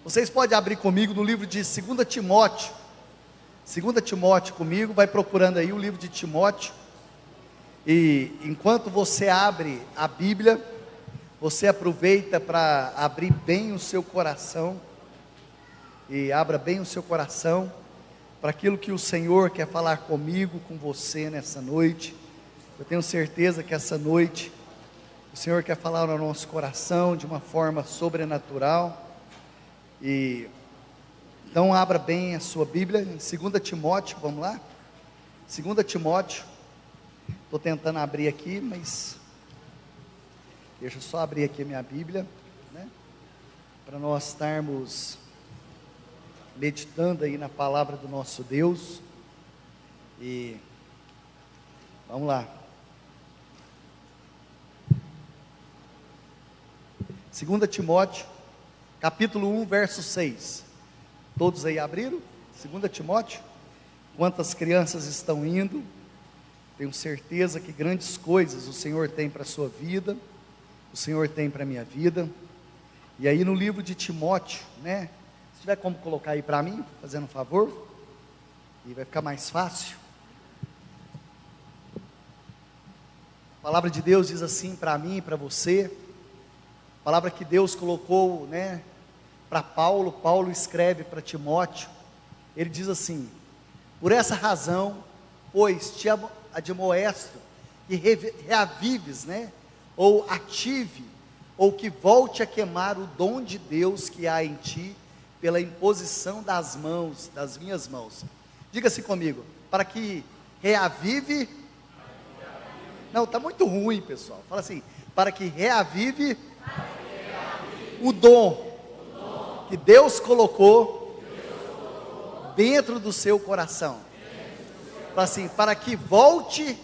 Vocês podem abrir comigo no livro de 2 Timóteo. 2 Timóteo comigo, vai procurando aí o livro de Timóteo. E enquanto você abre a Bíblia, você aproveita para abrir bem o seu coração. E abra bem o seu coração para aquilo que o Senhor quer falar comigo, com você nessa noite. Eu tenho certeza que essa noite o Senhor quer falar no nosso coração de uma forma sobrenatural. E então abra bem a sua Bíblia em 2 Timóteo, vamos lá? 2 Timóteo, estou tentando abrir aqui, mas deixa eu só abrir aqui a minha Bíblia, né? Para nós estarmos meditando aí na palavra do nosso Deus. E vamos lá. 2 Timóteo, capítulo 1, verso 6. Todos aí abriram? 2 Timóteo. Quantas crianças estão indo? Tenho certeza que grandes coisas o Senhor tem para a sua vida, o Senhor tem para a minha vida. E aí no livro de Timóteo, né? Se tiver como colocar aí para mim, fazendo um favor, e vai ficar mais fácil. A palavra de Deus diz assim para mim e para você. A palavra que Deus colocou, né, para Paulo. Paulo escreve para Timóteo. Ele diz assim: por essa razão, pois te admoesto que reavives, né, ou ative, ou que volte a queimar o dom de Deus que há em ti, pela imposição das minhas mãos. Diga-se comigo, para que reavive. Não, está muito ruim, pessoal. Fala assim: para que reavive o dom que Deus colocou dentro do seu coração. Fala assim: para que volte.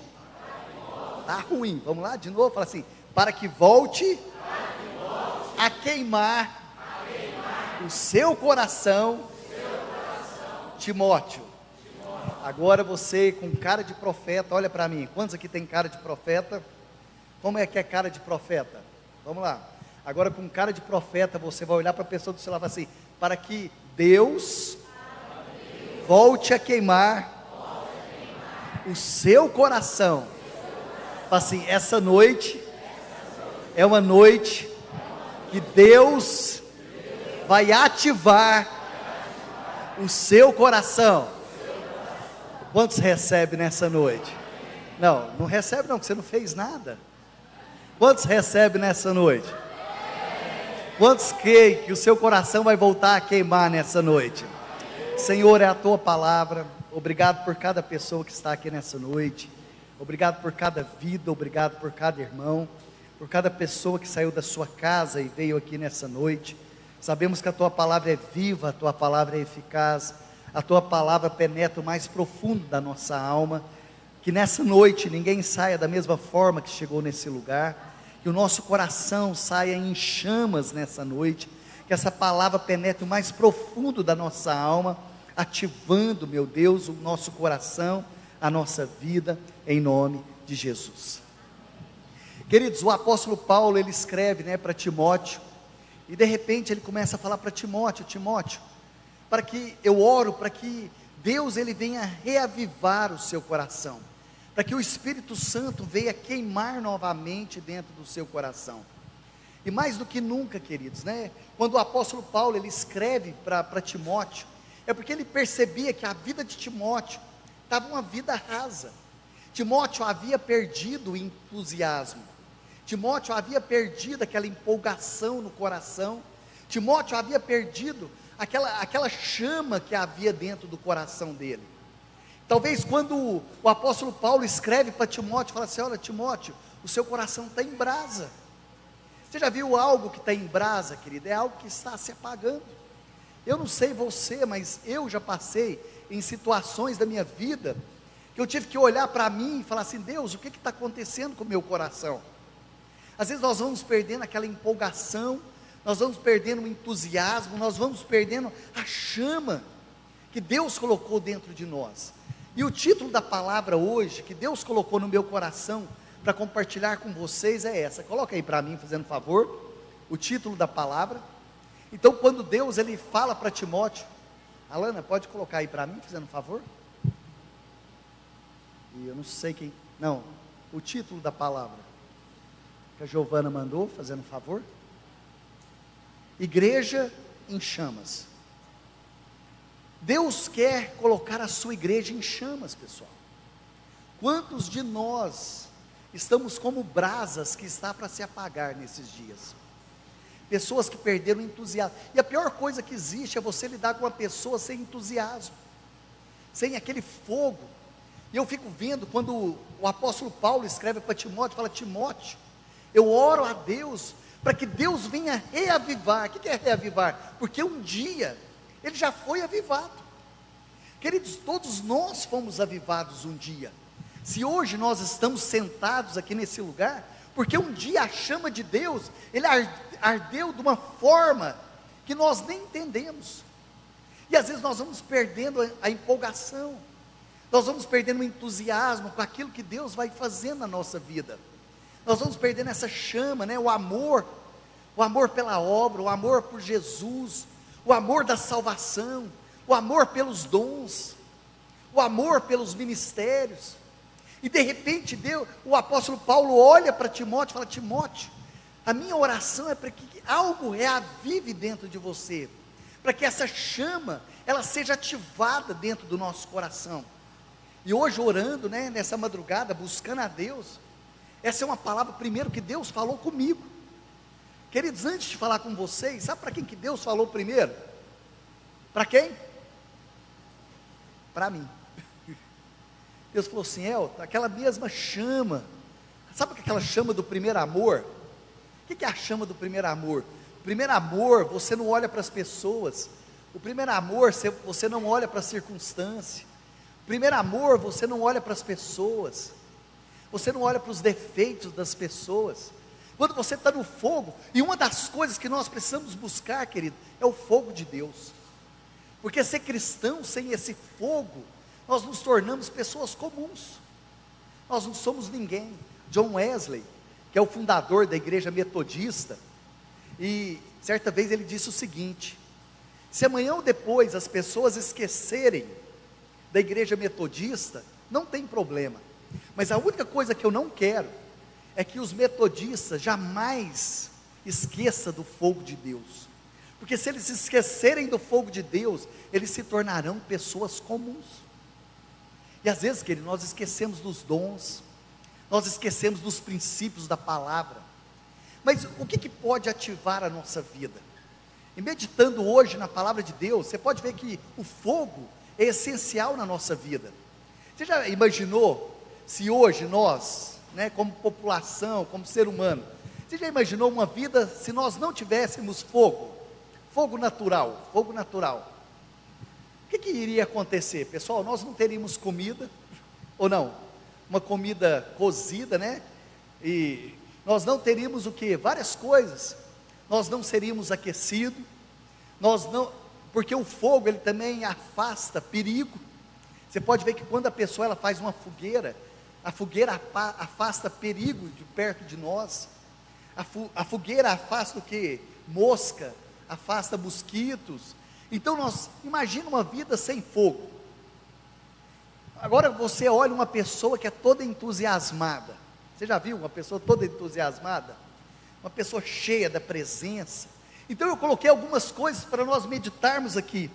Está ruim, vamos lá de novo. Fala assim: para que volte a queimar o seu coração, Timóteo. Agora você com cara de profeta, olha para mim. Quantos aqui tem cara de profeta? Como é que é cara de profeta? Vamos lá. Agora com cara de profeta, você vai olhar para a pessoa do seu lado e falar assim: para que Deus volte a queimar o seu coração. Fala assim: essa noite é uma noite que Deus vai ativar o seu coração. Quantos recebem nessa noite? Não recebe não, porque você não fez nada. Quantos recebem nessa noite? Quantos creem que o seu coração vai voltar a queimar nessa noite? Senhor, é a tua palavra. Obrigado por cada pessoa que está aqui nessa noite. Obrigado por cada vida, obrigado por cada irmão, por cada pessoa que saiu da sua casa e veio aqui nessa noite. Sabemos que a tua palavra é viva, a tua palavra é eficaz, a tua palavra penetra o mais profundo da nossa alma. Que nessa noite ninguém saia da mesma forma que chegou nesse lugar. Que o nosso coração saia em chamas nessa noite, que essa palavra penetre o mais profundo da nossa alma, ativando, meu Deus, o nosso coração, a nossa vida, em nome de Jesus. Queridos, o apóstolo Paulo, ele escreve, né, para Timóteo, e de repente ele começa a falar para Timóteo: Timóteo, para que eu oro, para que Deus ele venha reavivar o seu coração, para que o Espírito Santo venha queimar novamente dentro do seu coração. E mais do que nunca, queridos, né? Quando o apóstolo Paulo ele escreve para Timóteo, é porque ele percebia que a vida de Timóteo estava uma vida rasa. Timóteo havia perdido o entusiasmo. Timóteo havia perdido aquela empolgação no coração. Timóteo havia perdido aquela chama que havia dentro do coração dele. Talvez quando o apóstolo Paulo escreve para Timóteo, fala assim: olha Timóteo, o seu coração está em brasa. Você já viu algo que está em brasa, querido? É algo que está se apagando. Eu não sei você, mas eu já passei em situações da minha vida, que eu tive que olhar para mim e falar assim: Deus, o que está acontecendo com o meu coração? Às vezes nós vamos perdendo aquela empolgação, nós vamos perdendo o entusiasmo, nós vamos perdendo a chama que Deus colocou dentro de nós. E o título da palavra hoje, que Deus colocou no meu coração, para compartilhar com vocês é essa. Coloca aí para mim, fazendo favor, o título da palavra. Então, quando Deus ele fala para Timóteo, Alana, pode colocar aí para mim, fazendo um favor? E eu não sei quem, não, o título da palavra, que a Giovana mandou, fazendo um favor. Igreja em chamas. Deus quer colocar a sua igreja em chamas, pessoal. Quantos de nós estamos como brasas que está para se apagar nesses dias? Pessoas que perderam o entusiasmo. E a pior coisa que existe é você lidar com uma pessoa sem entusiasmo, sem aquele fogo. E eu fico vendo quando o apóstolo Paulo escreve para Timóteo, fala: Timóteo, eu oro a Deus para que Deus venha reavivar. O que é reavivar? Porque um dia ele já foi avivado. Queridos, todos nós fomos avivados um dia. Se hoje nós estamos sentados aqui nesse lugar, porque um dia a chama de Deus, ele ardeu de uma forma que nós nem entendemos. E às vezes nós vamos perdendo a empolgação, nós vamos perdendo o entusiasmo com aquilo que Deus vai fazendo na nossa vida. Nós vamos perdendo essa chama, o amor pela obra, o amor por Jesus, o amor da salvação, o amor pelos dons, o amor pelos ministérios. E de repente o apóstolo Paulo olha para Timóteo e fala: Timóteo, a minha oração é para que algo reavive dentro de você, para que essa chama, ela seja ativada dentro do nosso coração. E hoje orando, nessa madrugada, buscando a Deus, essa é uma palavra primeiro que Deus falou comigo. Queridos, antes de falar com vocês, sabe para quem que Deus falou primeiro? Para quem? Para mim. Deus falou assim: aquela mesma chama, sabe aquela chama do primeiro amor? O que é a chama do primeiro amor? O primeiro amor, você não olha para as pessoas. O primeiro amor, você não olha para a circunstância. O primeiro amor, você não olha para as pessoas. Você não olha para os defeitos das pessoas. Quando você está no fogo, e uma das coisas que nós precisamos buscar, querido, é o fogo de Deus. Porque ser cristão sem esse fogo, nós nos tornamos pessoas comuns, nós não somos ninguém. John Wesley, que é o fundador da igreja metodista, e certa vez ele disse o seguinte: se amanhã ou depois as pessoas esquecerem da igreja metodista, não tem problema, mas a única coisa que eu não quero é que os metodistas jamais esqueçam do fogo de Deus, porque se eles esquecerem do fogo de Deus, eles se tornarão pessoas comuns. E às vezes, querido, nós esquecemos dos dons, nós esquecemos dos princípios da palavra. Mas o que pode ativar a nossa vida? E meditando hoje na palavra de Deus, você pode ver que o fogo é essencial na nossa vida. Você já imaginou se hoje nós, como população, como ser humano, você já imaginou uma vida se nós não tivéssemos fogo? Fogo natural, fogo natural. O que iria acontecer, pessoal? Nós não teríamos comida, ou não? Uma comida cozida, e nós não teríamos o que? Várias coisas. Nós não seríamos aquecidos, porque o fogo ele também afasta perigo. Você pode ver que quando a pessoa ela faz uma fogueira, a fogueira afasta perigo de perto de nós. A fogueira afasta o que? Mosca, afasta mosquitos. Então imagina uma vida sem fogo. Agora você olha uma pessoa que é toda entusiasmada. Você já viu uma pessoa toda entusiasmada? Uma pessoa cheia da presença. Então eu coloquei algumas coisas para nós meditarmos aqui.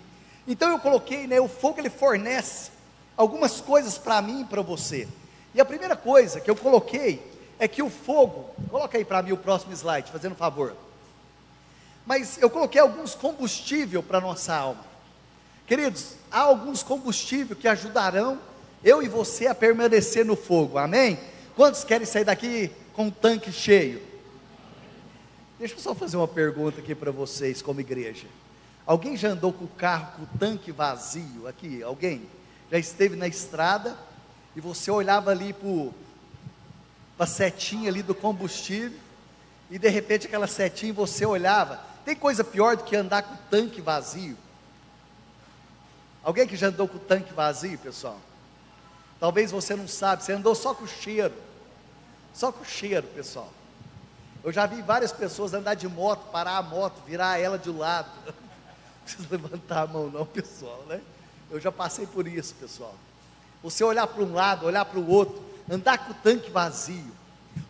Então eu coloquei, o fogo ele fornece algumas coisas para mim e para você. E a primeira coisa que eu coloquei é que o fogo, coloca aí para mim o próximo slide, fazendo um favor. Mas eu coloquei alguns combustíveis para a nossa alma. Queridos, há alguns combustíveis que ajudarão eu e você a permanecer no fogo, amém? Quantos querem sair daqui com um tanque cheio? Deixa eu só fazer uma pergunta aqui para vocês como igreja. Alguém já andou com o carro com o tanque vazio aqui? Alguém? Já esteve na estrada e você olhava ali para a setinha ali do combustível e de repente aquela setinha você olhava. Tem coisa pior do que andar com o tanque vazio? Alguém que já andou com o tanque vazio, pessoal? Talvez você não sabe, você andou só com o cheiro, pessoal. Eu já vi várias pessoas andar de moto, parar a moto, virar ela de lado. Não precisa levantar a mão não, pessoal, né? Eu já passei por isso, pessoal. Você olhar para um lado, olhar para o outro, andar com o tanque vazio.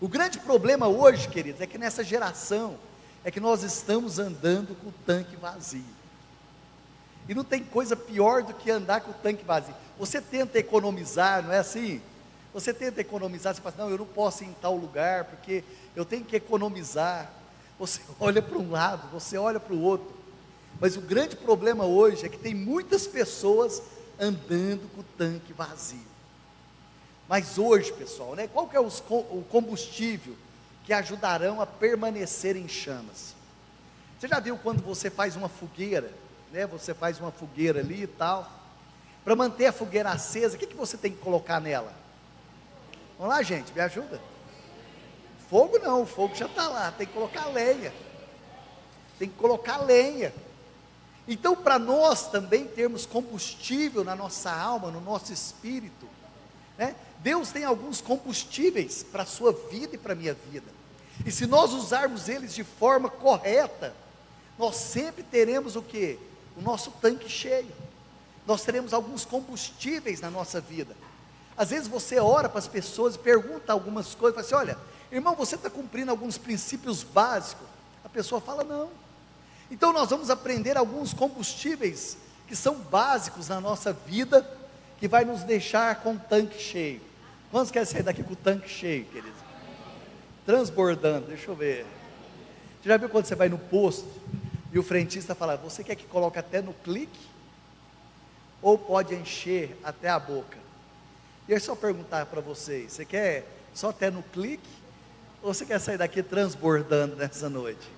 O grande problema hoje, queridos, é que nessa geração, é que nós estamos andando com o tanque vazio. E não tem coisa pior do que andar com o tanque vazio. Você tenta economizar, não é assim? Você tenta economizar, você fala assim, não, eu não posso ir em tal lugar, porque eu tenho que economizar. Você olha para um lado, você olha para o outro. Mas o grande problema hoje é que tem muitas pessoas andando com o tanque vazio. Mas hoje, pessoal, né, qual que é o combustível que ajudarão a permanecer em chamas? Você já viu quando você faz uma fogueira, né, você faz uma fogueira ali e tal, para manter a fogueira acesa, o que você tem que colocar nela? Vamos lá, gente, me ajuda. Fogo não, o fogo já está lá, tem que colocar lenha. Tem que colocar lenha. Então, para nós também termos combustível na nossa alma, no nosso espírito, né, Deus tem alguns combustíveis para a sua vida e para a minha vida. E se nós usarmos eles de forma correta, nós sempre teremos o quê? O nosso tanque cheio. Nós teremos alguns combustíveis na nossa vida. Às vezes você ora para as pessoas e pergunta algumas coisas, fala assim, olha, irmão, você está cumprindo alguns princípios básicos? A pessoa fala, não. Então nós vamos aprender alguns combustíveis que são básicos na nossa vida, que vai nos deixar com o tanque cheio. Quantos querem sair daqui com o tanque cheio, queridos? Transbordando, deixa eu ver. Você já viu quando você vai no posto e o frentista fala, você quer que coloque até no clique? Ou pode encher até a boca? E eu só perguntar para vocês, você quer só até no clique? Ou você quer sair daqui transbordando nessa noite?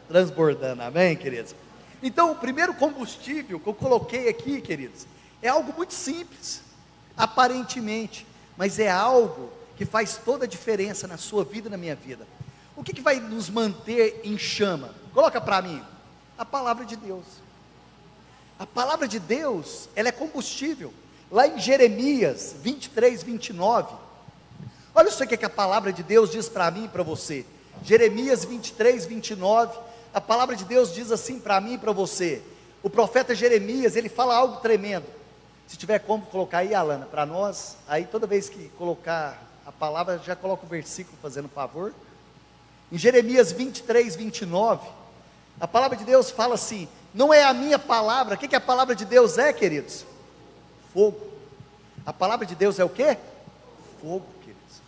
Transbordando, amém, queridos? Então, o primeiro combustível que eu coloquei aqui, queridos, é algo muito simples, aparentemente, mas é algo que faz toda a diferença na sua vida e na minha vida. O que vai nos manter em chama? Coloca para mim, a palavra de Deus. A palavra de Deus, ela é combustível. Lá em Jeremias 23, 29, olha só o que a palavra de Deus diz para mim e para você. Jeremias 23, 29, a palavra de Deus diz assim para mim e para você. O profeta Jeremias, ele fala algo tremendo. Se tiver como colocar aí, Alana, para nós, aí toda vez que colocar a palavra, já coloca o versículo, fazendo favor. Em Jeremias 23, 29, a palavra de Deus fala assim, não é a minha palavra, o que a palavra de Deus é, queridos? Fogo. A palavra de Deus é o quê? Fogo, queridos.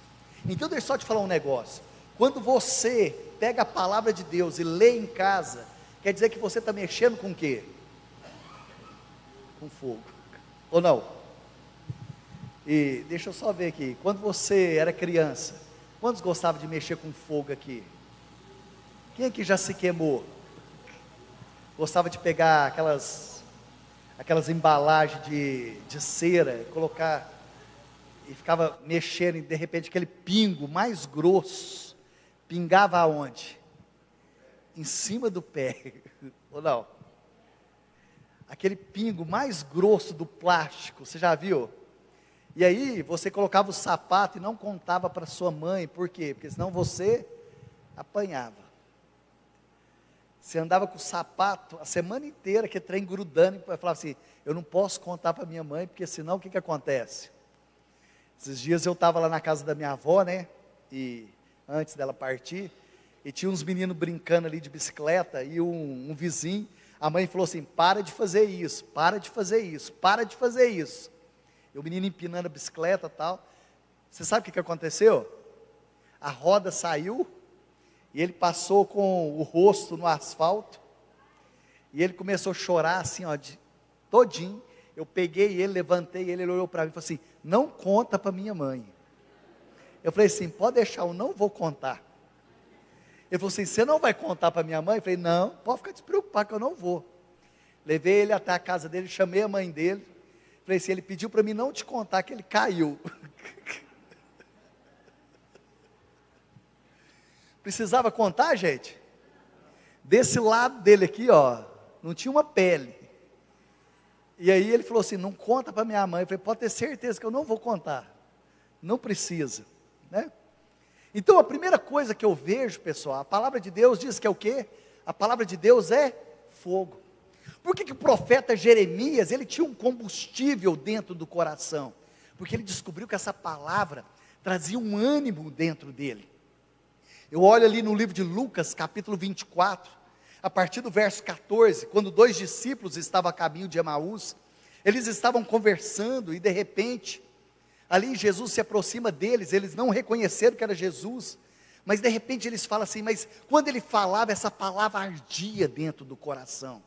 Então deixa eu só te falar um negócio, quando você pega a palavra de Deus e lê em casa, quer dizer que você está mexendo com o quê? Com fogo, ou não? E deixa eu só ver aqui, quando você era criança, quantos gostavam de mexer com fogo aqui? Quem aqui já se queimou? Gostava de pegar aquelas embalagens de cera, colocar, e ficava mexendo, e de repente aquele pingo mais grosso, pingava aonde? Em cima do pé, ou não? Aquele pingo mais grosso do plástico, você já viu? E aí você colocava o sapato e não contava para sua mãe, por quê? Porque senão você apanhava. Você andava com o sapato a semana inteira, que trem grudando, e falava assim, eu não posso contar para minha mãe, porque senão o que acontece? Esses dias eu estava lá na casa da minha avó, né, e antes dela partir, e tinha uns meninos brincando ali de bicicleta, e um vizinho, a mãe falou assim, para de fazer isso, para de fazer isso, para de fazer isso. E o menino empinando a bicicleta e tal, você sabe o que aconteceu? A roda saiu, e ele passou com o rosto no asfalto, e ele começou a chorar assim, ó, todinho. Eu peguei ele, levantei ele, ele olhou para mim e falou assim, não conta para minha mãe. Eu falei assim, pode deixar, eu não vou contar. Ele falou assim, você não vai contar para minha mãe? Eu falei, não, pode ficar despreocupado que eu não vou. Levei ele até a casa dele, chamei a mãe dele, falei assim, ele pediu para mim não te contar que ele caiu. Precisava contar, gente? Desse lado dele aqui, ó, não tinha uma pele. E aí ele falou assim, não conta para minha mãe. Eu falei, pode ter certeza que eu não vou contar. Não precisa, né? Então a primeira coisa que eu vejo, pessoal, a palavra de Deus diz que é o quê? A palavra de Deus é fogo. Por que o profeta Jeremias, ele tinha um combustível dentro do coração? Porque ele descobriu que essa palavra trazia um ânimo dentro dele. Eu olho ali no livro de Lucas, capítulo 24, a partir do verso 14, quando 2 discípulos estavam a caminho de Emaús, eles estavam conversando e de repente, ali Jesus se aproxima deles, eles não reconheceram que era Jesus, mas de repente eles falam assim, mas quando ele falava, essa palavra ardia dentro do coração,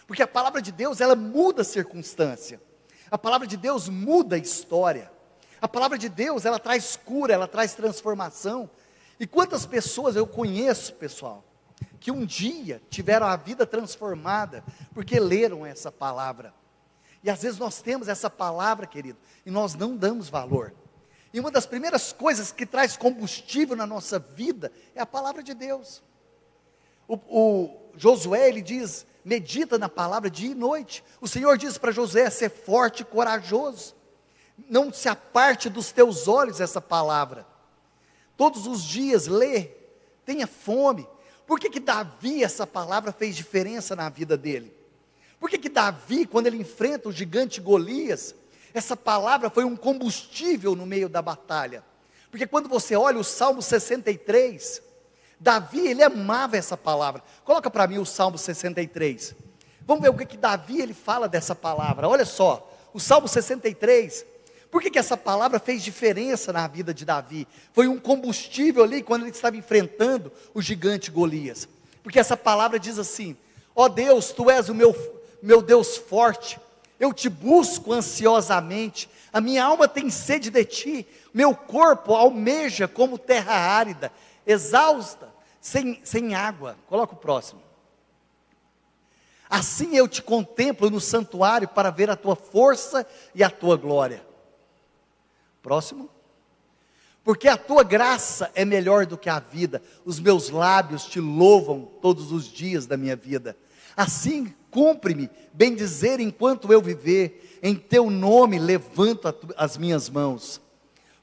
porque a palavra de Deus, ela muda a circunstância, a palavra de Deus muda a história, a palavra de Deus, ela traz cura, ela traz transformação. E quantas pessoas eu conheço, pessoal, que um dia tiveram a vida transformada, porque leram essa palavra, e às vezes nós temos essa palavra, querido, e nós não damos valor, e uma das primeiras coisas que traz combustível na nossa vida, é a palavra de Deus. O Josué, ele diz, medita na palavra dia e noite, o Senhor diz para Josué, ser forte e corajoso, não se aparte dos teus olhos essa palavra, todos os dias lê, tenha fome. Por que Davi, essa palavra fez diferença na vida dele? Por que Davi, quando ele enfrenta o gigante Golias, essa palavra foi um combustível no meio da batalha? Porque quando você olha o Salmo 63, Davi, ele amava essa palavra. Coloca para mim o Salmo 63, vamos ver o que Davi, ele fala dessa palavra. Olha só, o Salmo 63, por que essa palavra fez diferença na vida de Davi? Foi um combustível ali, quando ele estava enfrentando o gigante Golias, porque essa palavra diz assim, ó Deus, Tu és o meu Deus forte, eu Te busco ansiosamente, a minha alma tem sede de Ti, meu corpo almeja como terra árida, exausta, sem água. Coloca o próximo. Assim eu Te contemplo no santuário, para ver a Tua força e a Tua glória. Próximo. Porque a Tua graça é melhor do que a vida, os meus lábios Te louvam todos os dias da minha vida. Assim cumpre-me bendizer enquanto eu viver, em Teu nome levanto as minhas mãos.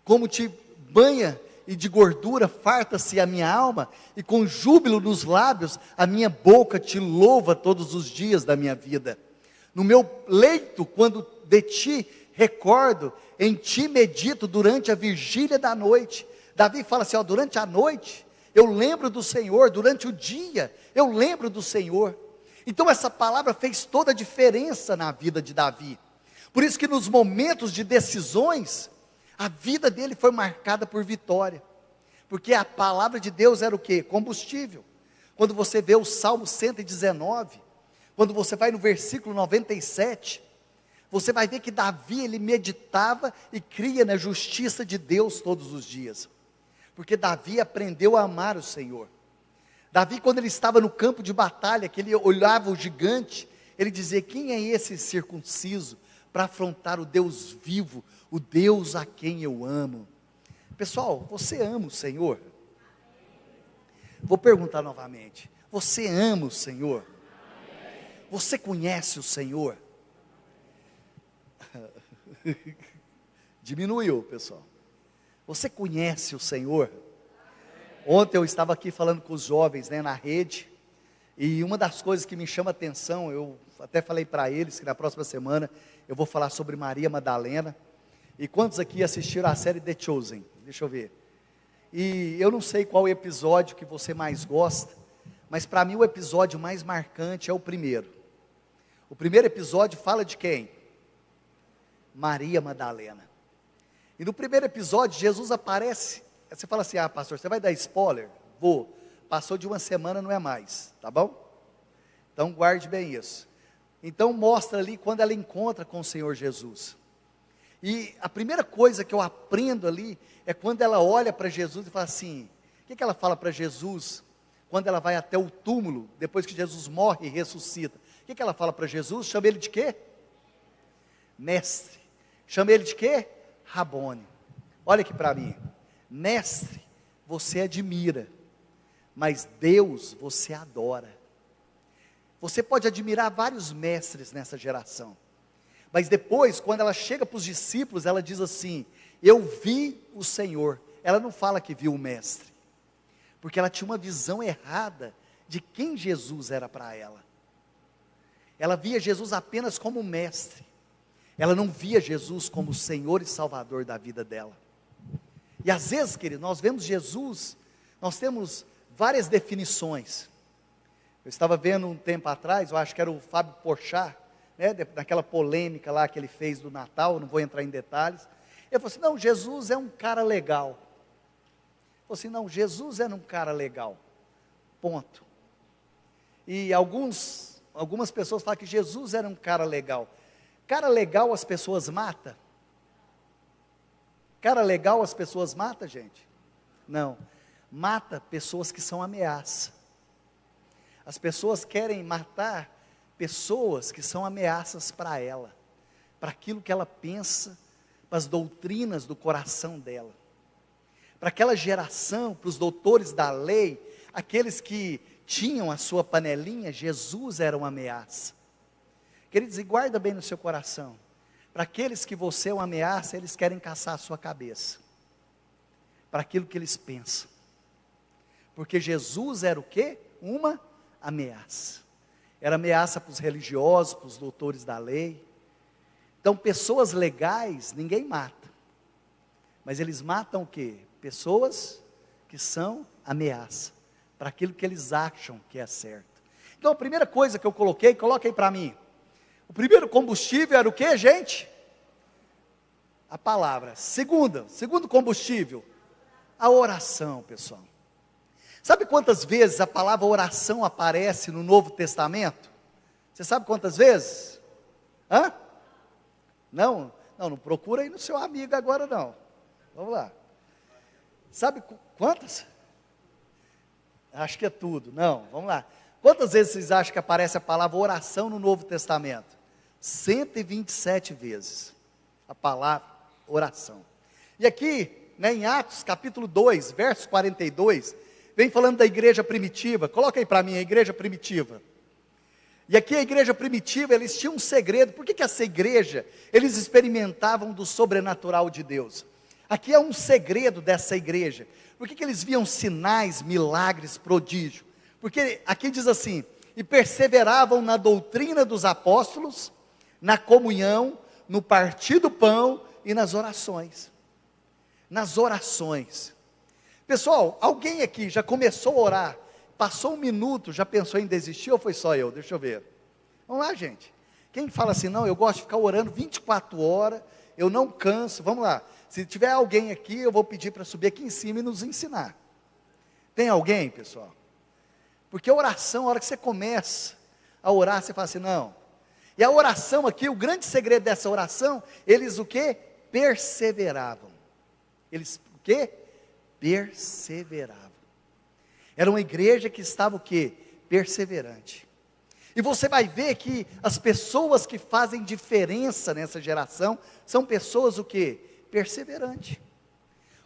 Como Te banha e de gordura farta-se a minha alma, e com júbilo nos lábios a minha boca Te louva todos os dias da minha vida. No meu leito, quando de Ti recordo, em Ti medito durante a vigília da noite. Davi fala assim, ó, durante a noite eu lembro do Senhor, durante o dia eu lembro do Senhor. Então essa palavra fez toda a diferença na vida de Davi. Por isso que nos momentos de decisões, a vida dele foi marcada por vitória, porque a palavra de Deus era o quê? Combustível. Quando você vê o Salmo 119, quando você vai no versículo 97, você vai ver que Davi, ele meditava e cria na justiça de Deus todos os dias, porque Davi aprendeu a amar o Senhor. Davi, quando ele estava no campo de batalha, que ele olhava o gigante, ele dizia, quem é esse circunciso para afrontar o Deus vivo, o Deus a quem eu amo? Pessoal, você ama o Senhor? Vou perguntar novamente, você ama o Senhor? Você conhece o Senhor? Diminuiu, pessoal. Você conhece o Senhor? Ontem eu estava aqui falando com os jovens, na rede, e uma das coisas que me chama a atenção, eu até falei para eles que na próxima semana eu vou falar sobre Maria Madalena. E quantos aqui assistiram a série The Chosen? Deixa eu ver. E eu não sei qual episódio que você mais gosta, mas para mim o episódio mais marcante é o primeiro. O primeiro episódio fala de quem? Maria Madalena. E no primeiro episódio Jesus aparece. Você fala assim, pastor, você vai dar spoiler? Vou. Passou de uma semana, não é mais, tá bom? Então guarde bem isso. Então mostra ali quando ela encontra com o Senhor Jesus. E a primeira coisa que eu aprendo ali, é quando ela olha para Jesus e fala assim, o que ela fala para Jesus, quando ela vai até o túmulo, depois que Jesus morre e ressuscita? O que ela fala para Jesus? Chama ele de quê? Mestre. Chama ele de quê? Rabone. Olha aqui para mim. Mestre, você admira, mas Deus você adora. Você pode admirar vários mestres nessa geração, mas depois, quando ela chega para os discípulos, ela diz assim, eu vi o Senhor. ela não fala que viu o mestre, porque ela tinha uma visão errada de quem Jesus era para ela. Ela via Jesus apenas como mestre, ela não via Jesus como o Senhor e Salvador da vida dela. E às vezes, querido, nós vemos Jesus, nós temos várias definições. Eu estava vendo um tempo atrás, eu acho que era o Fábio Porchat, né, naquela polêmica lá que ele fez do Natal, não vou entrar em detalhes. Ele falou assim: não, Jesus é um cara legal. Ele falou assim: não, Jesus era um cara legal, ponto. E algumas pessoas falam que Jesus era um cara legal. Cara legal as pessoas matam? Cara legal as pessoas matam, gente? Não, mata pessoas que são ameaça. As pessoas querem matar pessoas que são ameaças para ela, para aquilo que ela pensa, para as doutrinas do coração dela, para aquela geração, para os doutores da lei, aqueles que tinham a sua panelinha, Jesus era uma ameaça. Queridos, e guarda bem no seu coração, para aqueles que você é uma ameaça, eles querem caçar a sua cabeça, para aquilo que eles pensam, porque Jesus era o quê? Uma ameaça. Era ameaça para os religiosos, para os doutores da lei. Então, pessoas legais, ninguém mata. Mas eles matam o quê? Pessoas que são ameaça, para aquilo que eles acham que é certo. Então, a primeira coisa que eu coloquei, coloca aí para mim. O primeiro combustível era o quê, gente? A palavra. Segundo combustível, a oração, pessoal. Sabe quantas vezes a palavra oração aparece no Novo Testamento? Você sabe quantas vezes? Hã? Não procura aí no seu amigo agora não. Vamos lá. Sabe quantas? Acho que é tudo. Não, vamos lá. Quantas vezes vocês acham que aparece a palavra oração no Novo Testamento? 127 vezes. A palavra oração. E aqui, né, em Atos capítulo 2, verso 42... vem falando da igreja primitiva. Coloca aí para mim, a igreja primitiva. E aqui a igreja primitiva, eles tinham um segredo. Por que essa igreja, eles experimentavam do sobrenatural de Deus? Aqui é um segredo dessa igreja. Por que eles viam sinais, milagres, prodígio? Porque aqui diz assim: e perseveravam na doutrina dos apóstolos, na comunhão, no partir do pão e nas orações. Nas orações. Pessoal, alguém aqui já começou a orar, passou um minuto, já pensou em desistir ou foi só eu? Deixa eu ver. Vamos lá, gente. Quem fala assim: não, eu gosto de ficar orando 24 horas, eu não canso. Vamos lá. Se tiver alguém aqui, eu vou pedir para subir aqui em cima e nos ensinar. Tem alguém, pessoal? Porque a oração, a hora que você começa a orar, você fala assim: não. E a oração aqui, o grande segredo dessa oração, eles o quê? Perseveravam. Eles o quê? Perseveravam. Era uma igreja que estava o quê? Perseverante. E você vai ver que as pessoas que fazem diferença nessa geração, são pessoas o quê? Perseverantes.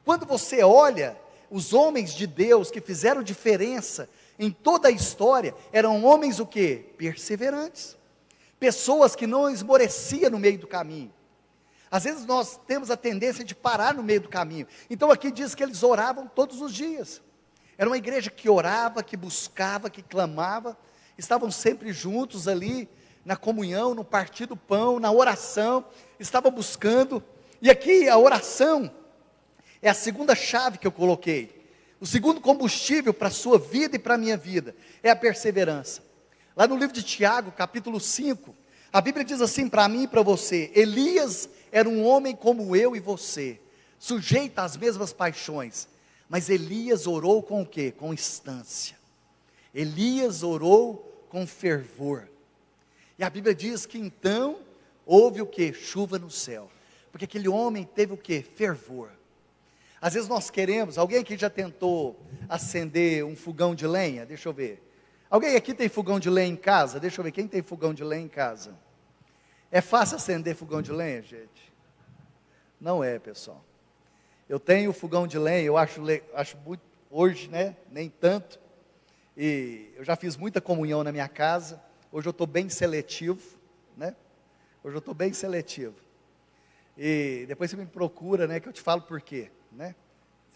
Quando você olha, os homens de Deus que fizeram diferença em toda a história, eram homens o quê? Perseverantes. Pessoas que não esmoreciam no meio do caminho. Às vezes nós temos a tendência de parar no meio do caminho. Então aqui diz que eles oravam todos os dias. Era uma igreja que orava, que buscava, que clamava. Estavam sempre juntos ali, na comunhão, no partir do pão, na oração. Estavam buscando. E aqui a oração é a segunda chave que eu coloquei. O segundo combustível para a sua vida e para a minha vida é a perseverança. Lá no livro de Tiago, capítulo 5, a Bíblia diz assim para mim e para você: Elias era um homem como eu e você, sujeito às mesmas paixões, mas Elias orou com o quê? Com instância. Elias orou com fervor. E a Bíblia diz que então houve o quê? Chuva no céu. Porque aquele homem teve o quê? Fervor. Às vezes nós queremos, alguém aqui já tentou acender um fogão de lenha? Deixa eu ver. Alguém aqui tem fogão de lenha em casa? Deixa eu ver, quem tem fogão de lenha em casa? É fácil acender fogão de lenha, gente? Não é, pessoal. Eu tenho fogão de lenha, eu acho muito, hoje, né, nem tanto. E eu já fiz muita comunhão na minha casa. Hoje eu estou bem seletivo, né? Hoje eu estou bem seletivo. E depois você me procura, né, que eu te falo por quê, né?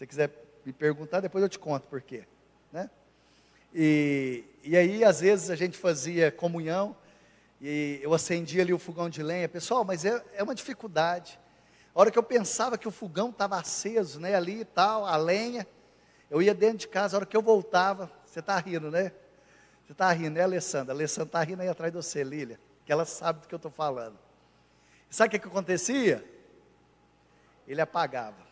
você quiser me perguntar, depois eu te conto por quê, né? E aí, às vezes, a gente fazia comunhão, e eu acendia ali o fogão de lenha. Pessoal, mas é uma dificuldade. A hora que eu pensava que o fogão estava aceso, né, ali e tal, a lenha, eu ia dentro de casa. A hora que eu voltava, você está rindo, né? Você está rindo, né, Alessandra? A Alessandra está rindo aí atrás de você, Lília, que ela sabe do que eu estou falando. Sabe o que acontecia? Ele apagava.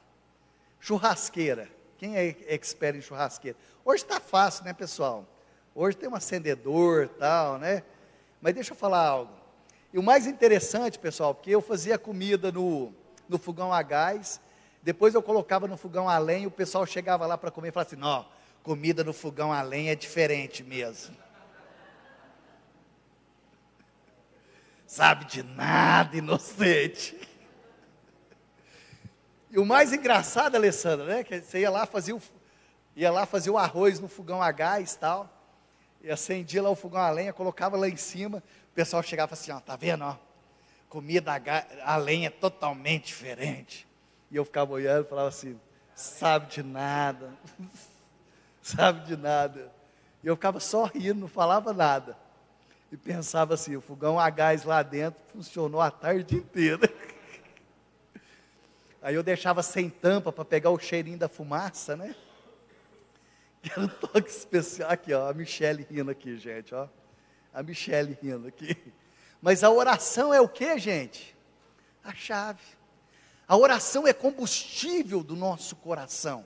Churrasqueira. Quem é expert em churrasqueira? Hoje está fácil, né, pessoal? Hoje tem um acendedor e tal, né? Mas deixa eu falar algo. E o mais interessante, pessoal, porque eu fazia comida no fogão a gás, depois eu colocava no fogão a lenha, e o pessoal chegava lá para comer e falava assim: não, comida no fogão a lenha é diferente mesmo. Sabe de nada, inocente. E o mais engraçado, Alessandra, né, que você ia lá fazer o arroz no fogão a gás e tal, e acendia lá o fogão a lenha, colocava lá em cima, o pessoal chegava assim: ó, tá vendo, ó, comida a lenha é totalmente diferente. E eu ficava olhando e falava assim: sabe de nada, sabe de nada. E eu ficava só rindo, não falava nada. E pensava assim: o fogão a gás lá dentro funcionou a tarde inteira. Aí eu deixava sem tampa para pegar o cheirinho da fumaça, né? Era um toque especial. Aqui, ó, a Michele rindo aqui, gente, ó. A Michele rindo aqui. Mas a oração é o que, gente? A chave. A oração é combustível do nosso coração.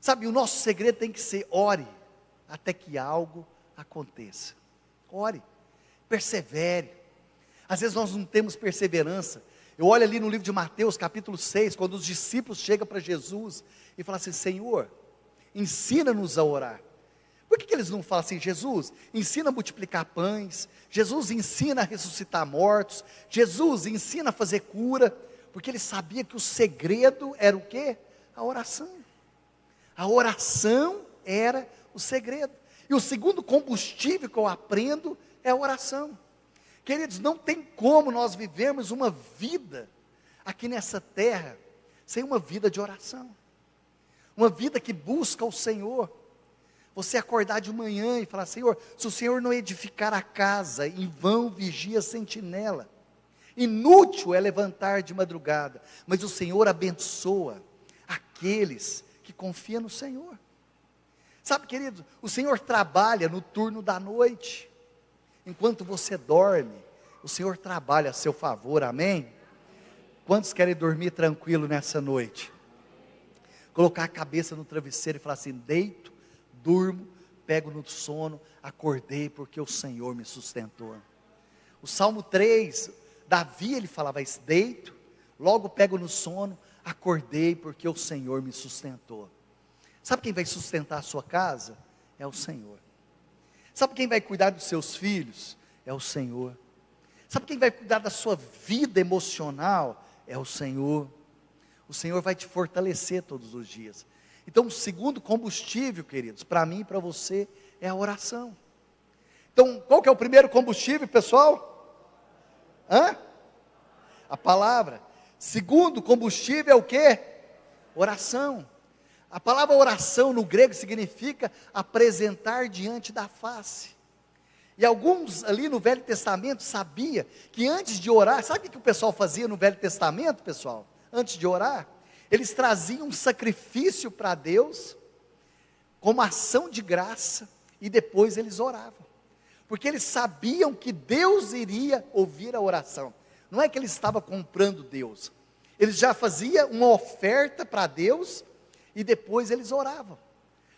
Sabe, o nosso segredo tem que ser: ore até que algo aconteça. Ore, persevere. Às vezes nós não temos perseverança. Eu olho ali no livro de Mateus, capítulo 6, quando os discípulos chegam para Jesus e falam assim: Senhor, ensina-nos a orar. Por que eles não falam assim: Jesus, ensina a multiplicar pães, Jesus ensina a ressuscitar mortos, Jesus ensina a fazer cura? Porque eles sabiam que o segredo era o quê? A oração. A oração era o segredo. E o segundo combustível que eu aprendo é a oração. Queridos, não tem como nós vivermos uma vida aqui nessa terra sem uma vida de oração. Uma vida que busca o Senhor. Você acordar de manhã e falar: Senhor, se o Senhor não edificar a casa, em vão vigia a sentinela. Inútil é levantar de madrugada, mas o Senhor abençoa aqueles que confiam no Senhor. Sabe, querido, o Senhor trabalha no turno da noite. Enquanto você dorme, o Senhor trabalha a seu favor, amém? Quantos querem dormir tranquilo nessa noite? Colocar a cabeça no travesseiro e falar assim: deito, durmo, pego no sono, acordei porque o Senhor me sustentou. O Salmo 3, Davi, ele falava isso: deito, logo pego no sono, acordei porque o Senhor me sustentou. Sabe quem vai sustentar a sua casa? É o Senhor. Sabe quem vai cuidar dos seus filhos? É o Senhor. Sabe quem vai cuidar da sua vida emocional? É o Senhor. O Senhor vai te fortalecer todos os dias. Então, o segundo combustível, queridos, para mim e para você, é a oração. Então, qual que é o primeiro combustível, pessoal? A palavra. Segundo combustível é o quê? Oração. A palavra oração no grego significa apresentar diante da face. E alguns ali no Velho Testamento sabia que antes de orar, sabe o que o pessoal fazia no Velho Testamento, pessoal? Antes de orar, eles traziam um sacrifício para Deus, como ação de graça, e depois eles oravam. Porque eles sabiam que Deus iria ouvir a oração. Não é que eles estavam comprando Deus. Eles já faziam uma oferta para Deus, e depois eles oravam,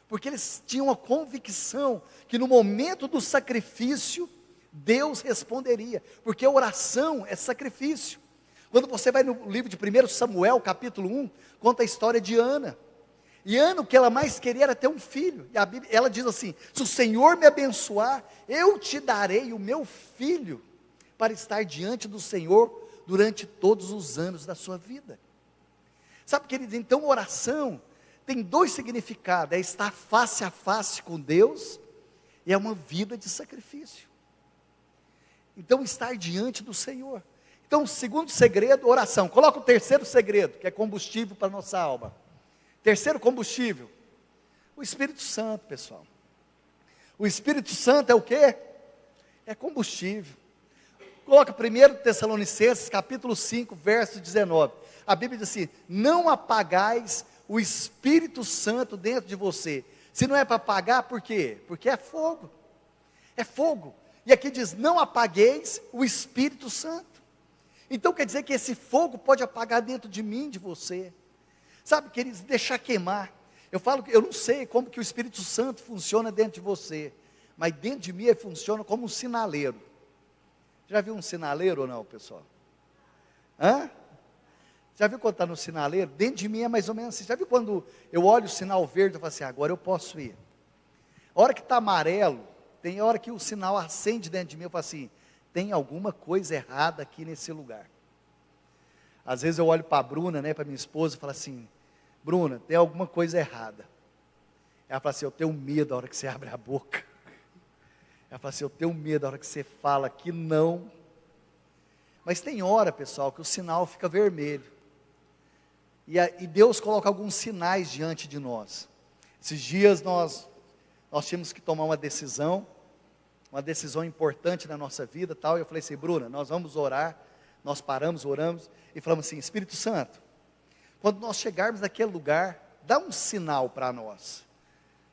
porque eles tinham a convicção que no momento do sacrifício, Deus responderia, porque a oração é sacrifício. Quando você vai no livro de 1 Samuel, capítulo 1, conta a história de Ana. E Ana, o que ela mais queria era ter um filho, e a Bíblia, ela diz assim: se o Senhor me abençoar, eu te darei o meu filho, para estar diante do Senhor, durante todos os anos da sua vida. Sabe, querido, então oração tem dois significados: é estar face a face com Deus, e é uma vida de sacrifício. Então, estar diante do Senhor. Então, o segundo segredo, oração. Coloca o terceiro segredo, que é combustível para a nossa alma. Terceiro combustível, o Espírito Santo, pessoal. O Espírito Santo é o quê? É combustível. Coloca 1 Tessalonicenses, capítulo 5, verso 19. A Bíblia diz assim: não apagais o Espírito Santo dentro de você. Se não é para apagar, por quê? Porque é fogo. É fogo. E aqui diz: não apagueis o Espírito Santo. Então quer dizer que esse fogo pode apagar dentro de mim, de você. Sabe, queridos, deixar queimar. Eu falo que eu não sei como que o Espírito Santo funciona dentro de você, mas dentro de mim ele funciona como um sinaleiro. Já viu um sinaleiro ou não, pessoal? Hã? Já viu quando está no sinaleiro? Dentro de mim é mais ou menos assim. Já viu quando eu olho o sinal verde, eu falo assim: agora eu posso ir. A hora que está amarelo, tem hora que o sinal acende dentro de mim, eu falo assim: tem alguma coisa errada aqui nesse lugar. Às vezes eu olho para a Bruna, para minha esposa, e falo assim: Bruna, tem alguma coisa errada. Ela fala assim: eu tenho medo da hora que você abre a boca. Ela fala assim: eu tenho medo da hora que você fala que não. Mas tem hora, pessoal, que o sinal fica vermelho. E Deus coloca alguns sinais diante de nós. Esses dias nós tínhamos que tomar uma decisão importante na nossa vida, tal. E eu falei assim: Bruna, nós vamos orar. Nós paramos, oramos e falamos assim: Espírito Santo, quando nós chegarmos naquele lugar, dá um sinal para nós,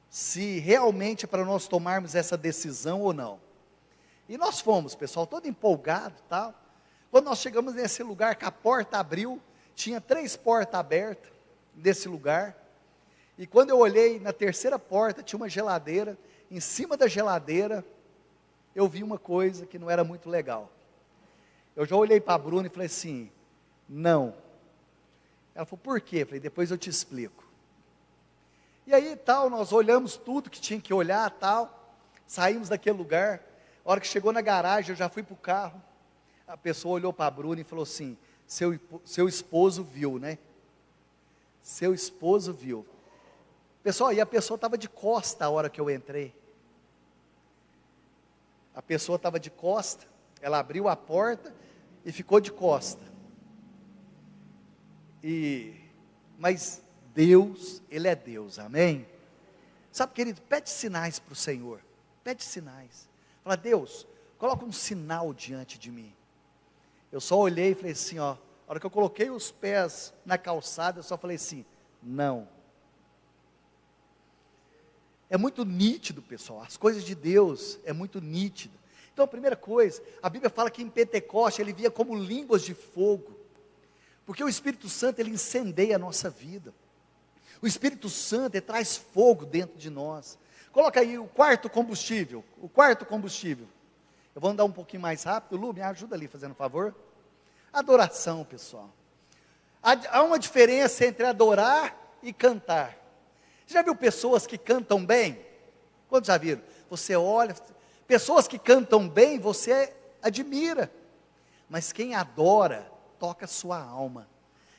se realmente é para nós tomarmos essa decisão ou não. E nós fomos, pessoal, todo empolgado, tal. Quando nós chegamos nesse lugar, que a porta abriu, tinha 3 portas abertas nesse lugar. E quando eu olhei na terceira porta, tinha uma geladeira. Em cima da geladeira, eu vi uma coisa que não era muito legal. Eu já olhei para a Bruna e falei assim: não. Ela falou: por quê? Eu falei: depois eu te explico. E aí tal, nós olhamos tudo que tinha que olhar, tal, saímos daquele lugar. A hora que chegou na garagem, eu já fui para o carro. A pessoa olhou para a Bruna e falou assim: seu esposo viu, né? Seu esposo viu. Pessoal, e a pessoa estava de costa a hora que eu entrei. A pessoa estava de costa, ela abriu a porta e ficou de costa. Mas Deus, Ele é Deus, amém? Sabe, querido, pede sinais para o Senhor, pede sinais. Fala: Deus, coloca um sinal diante de mim. Eu só olhei e falei assim, a hora que eu coloquei os pés na calçada, eu só falei assim: não. É muito nítido, pessoal, as coisas de Deus é muito nítido. Então a primeira coisa, a Bíblia fala que em Pentecoste ele via como línguas de fogo, porque o Espírito Santo ele incendeia a nossa vida. O Espírito Santo ele traz fogo dentro de nós. Coloca aí o quarto combustível. Eu vou andar um pouquinho mais rápido. Lu, me ajuda ali, fazendo um favor. Adoração, pessoal. Há uma diferença entre adorar e cantar. Você já viu pessoas que cantam bem? Quantos já viram? Você olha, pessoas que cantam bem, você admira. Mas quem adora, toca a sua alma.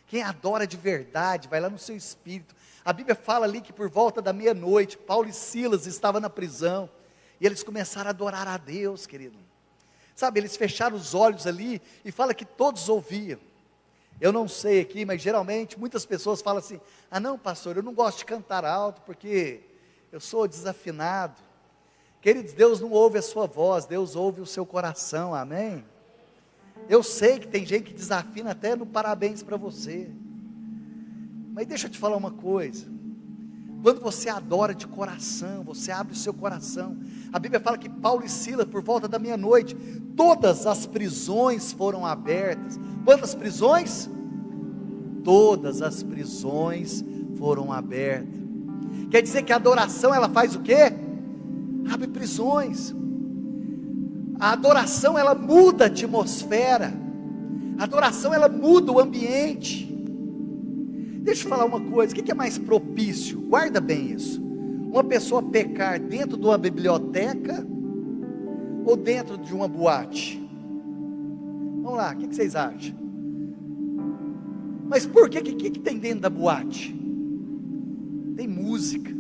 Quem adora de verdade, vai lá no seu espírito. A Bíblia fala ali que por volta da meia-noite, Paulo e Silas estavam na prisão, e eles começaram a adorar a Deus, querido. Sabe, eles fecharam os olhos ali, e fala que todos ouviam. Eu não sei aqui, mas geralmente muitas pessoas falam assim: ah não, pastor, eu não gosto de cantar alto, porque eu sou desafinado. Queridos, Deus não ouve a sua voz, Deus ouve o seu coração, amém? Eu sei que tem gente que desafina até no parabéns para você. Mas deixa eu te falar uma coisa. Quando você adora de coração, você abre o seu coração. A Bíblia fala que Paulo e Silas, por volta da meia-noite, todas as prisões foram abertas. Quantas prisões? Todas as prisões foram abertas. Quer dizer que a adoração ela faz o quê? Abre prisões. A adoração ela muda a atmosfera. A adoração ela muda o ambiente. Deixa eu falar uma coisa, o que é mais propício? Guarda bem isso. Uma pessoa pecar dentro de uma biblioteca ou dentro de uma boate? Vamos lá, o que vocês acham? Mas por que tem dentro da boate? Tem música.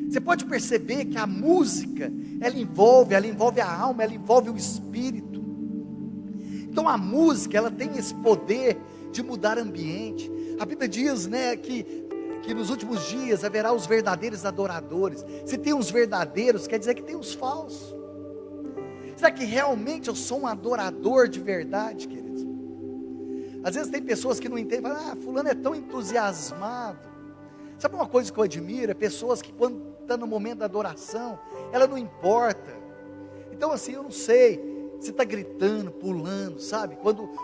Você pode perceber que a música, ela envolve a alma, ela envolve o espírito. Então a música, ela tem esse poder de mudar ambiente. A Bíblia diz, que que nos últimos dias haverá os verdadeiros adoradores. Se tem uns verdadeiros, quer dizer que tem uns falsos. Será que realmente eu sou um adorador de verdade, queridos? Às vezes tem pessoas que não entendem, falam, fulano é tão entusiasmado. Sabe uma coisa que eu admiro? É pessoas que quando está no momento da adoração, ela não importa. Então assim, eu não sei se está gritando, pulando, sabe?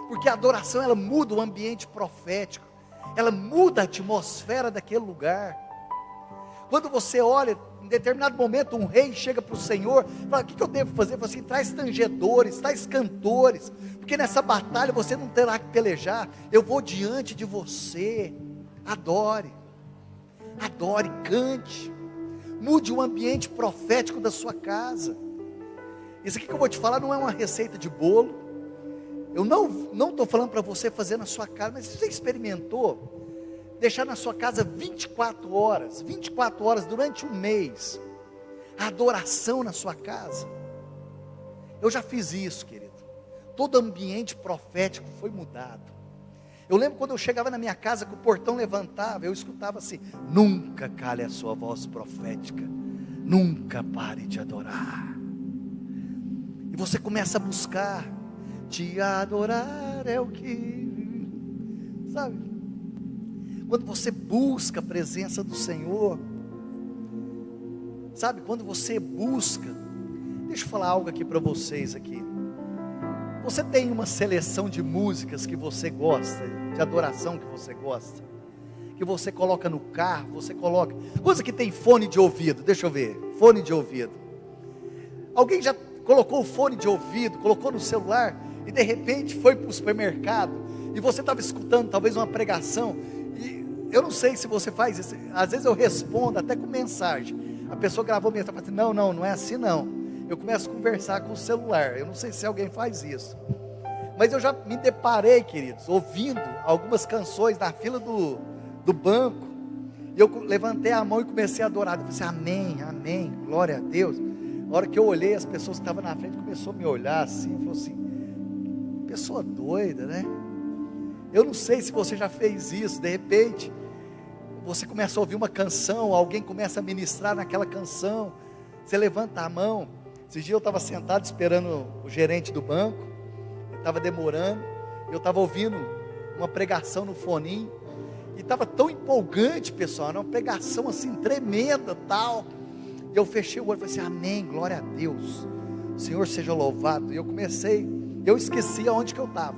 Porque a adoração, ela muda o ambiente profético. Ela muda a atmosfera daquele lugar. Quando você olha, em determinado momento, um rei chega para o Senhor, fala, o que eu devo fazer? Ele fala assim, traz tangedores, traz cantores, porque nessa batalha você não terá que pelejar, eu vou diante de você. Adore, cante, mude o ambiente profético da sua casa. Isso aqui que eu vou te falar não é uma receita de bolo. Eu não estou falando para você fazer na sua casa, mas você já experimentou deixar na sua casa 24 horas durante um mês, a adoração na sua casa? Eu já fiz isso, querido. Todo ambiente profético foi mudado. Eu lembro quando eu chegava na minha casa, que o portão levantava, eu escutava assim, nunca cale a sua voz profética, nunca pare de adorar. E você começa a buscar, te adorar é o que, sabe? Quando você busca a presença do Senhor, sabe, quando você busca, deixa eu falar algo aqui para vocês aqui. Você tem uma seleção de músicas que você gosta, de adoração que você gosta, que você coloca no carro, você coloca, coisa que tem fone de ouvido, deixa eu ver, fone de ouvido. Alguém já colocou o fone de ouvido, colocou no celular, e de repente foi para o supermercado, e você estava escutando talvez uma pregação, e eu não sei se você faz isso, às vezes eu respondo até com mensagem, a pessoa gravou mensagem, fala assim, não é assim não, eu começo a conversar com o celular, eu não sei se alguém faz isso, mas eu já me deparei, queridos, ouvindo algumas canções na fila do banco, e eu levantei a mão e comecei a adorar, eu falei assim, amém, glória a Deus. Na hora que eu olhei, as pessoas que estavam na frente começaram a me olhar assim, falou assim, pessoa doida, né? Eu não sei se você já fez isso, de repente, você começa a ouvir uma canção, alguém começa a ministrar naquela canção, você levanta a mão. Esse dia eu estava sentado esperando o gerente do banco, ele estava demorando, eu estava ouvindo uma pregação no foninho, e estava tão empolgante, pessoal, uma pregação assim tremenda, tal, e eu fechei o olho e falei assim, amém, glória a Deus, o Senhor seja louvado. E eu esqueci aonde que eu estava.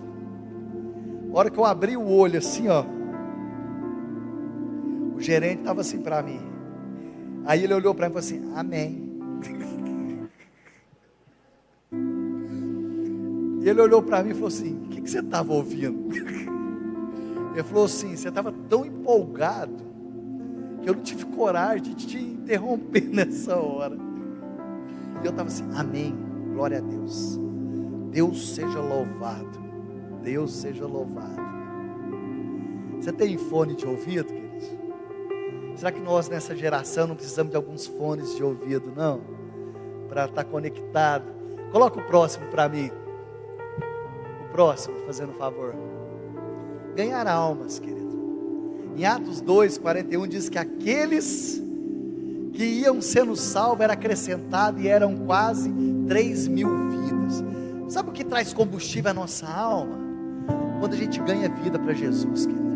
A hora que eu abri o olho assim, ó, o gerente estava assim para mim, aí ele olhou para mim e falou assim, amém. E ele olhou para mim e falou assim, o que você estava ouvindo? Ele falou assim, você estava tão empolgado, que eu não tive coragem de te interromper nessa hora. E eu estava assim, amém, glória a Deus, Deus seja louvado, Deus seja louvado. Você tem fone de ouvido, queridos? Será que nós nessa geração não precisamos de alguns fones de ouvido, não? Para estar conectado. Coloca o próximo para mim, o próximo, fazendo um favor. Ganhar almas, querido. Em Atos 2:41 diz que aqueles que iam sendo salvos era acrescentado, e eram quase 3.000 vidas. Sabe o que traz combustível à nossa alma? Quando a gente ganha vida para Jesus, querido.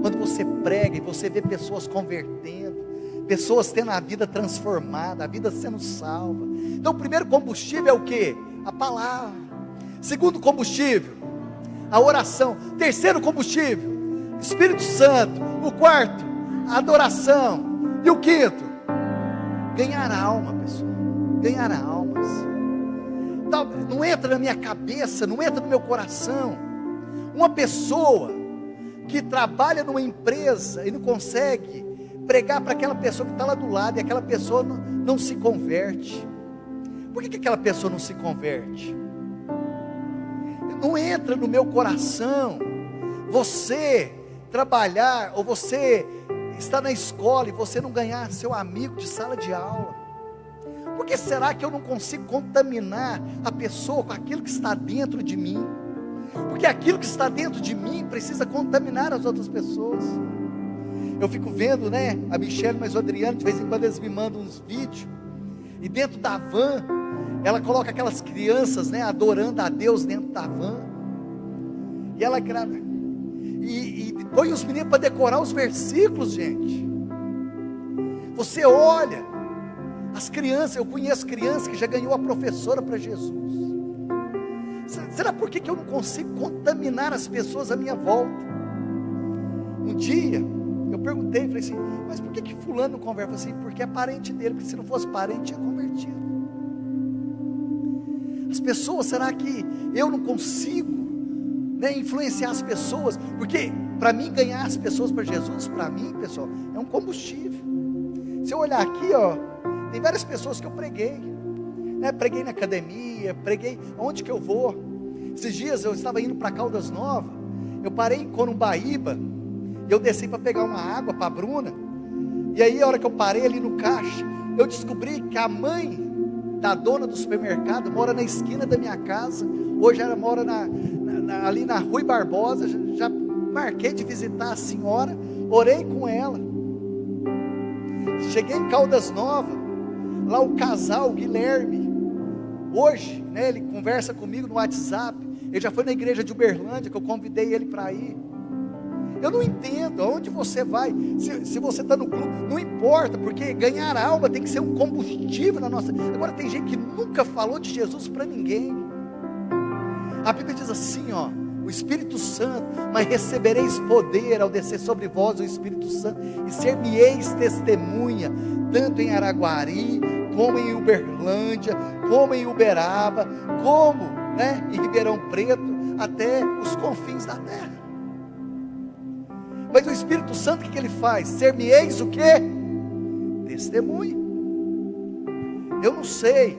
Quando você prega e você vê pessoas convertendo, pessoas tendo a vida transformada, a vida sendo salva. Então o primeiro combustível é o que? A palavra. Segundo combustível, a oração. Terceiro combustível, Espírito Santo. O quarto, a adoração. E o quinto, ganhar alma, pessoal. Ganhar almas. Não entra na minha cabeça, não entra no meu coração. Uma pessoa que trabalha numa empresa e não consegue pregar para aquela pessoa que está lá do lado, e aquela pessoa não se converte. Por que aquela pessoa não se converte? Não entra no meu coração você trabalhar, ou você está na escola e você não ganhar seu amigo de sala de aula. Por que será que eu não consigo contaminar a pessoa com aquilo que está dentro de mim? Porque aquilo que está dentro de mim precisa contaminar as outras pessoas. Eu fico vendo, né, a Michelle, mas o Adriano, de vez em quando eles me mandam uns vídeos, e dentro da van, ela coloca aquelas crianças, né, adorando a Deus dentro da van, e ela grava, e põe os meninos para decorar os versículos, gente. Você olha, as crianças, eu conheço crianças que já ganhou a professora para Jesus. Será por que eu não consigo contaminar as pessoas à minha volta? Um dia, eu perguntei, falei assim, mas por que fulano não conversa? Eu falei assim, porque é parente dele, porque se não fosse parente, tinha convertido. As pessoas, será que eu não consigo, né, influenciar as pessoas? Porque para mim ganhar as pessoas para Jesus, para mim, pessoal, é um combustível. Se eu olhar aqui, ó, tem várias pessoas que eu preguei, né? Preguei na academia, preguei onde que eu vou. Esses dias eu estava indo para Caldas Novas, eu parei em Corumbaíba, eu desci para pegar uma água para a Bruna, e aí a hora que eu parei ali no caixa, eu descobri que a mãe da dona do supermercado mora na esquina da minha casa. Hoje ela mora ali na Rui Barbosa. Já marquei de visitar a senhora, orei com ela. Cheguei em Caldas Novas, lá o casal, o Guilherme, hoje, né, ele conversa comigo no WhatsApp. Ele já foi na igreja de Uberlândia, que eu convidei ele para ir. Eu não entendo aonde você vai, se você está no clube, não importa, porque ganhar alma tem que ser um combustível na nossa. Agora tem gente que nunca falou de Jesus para ninguém. A Bíblia diz assim, ó, o Espírito Santo, mas recebereis poder ao descer sobre vós o Espírito Santo, e ser-me-eis testemunha, tanto em Araguari, como em Uberlândia, como em Uberaba, como, né, em Ribeirão Preto, até os confins da terra. Mas o Espírito Santo, o que ele faz? Ser-me-eis o quê? Testemunha. Eu não sei,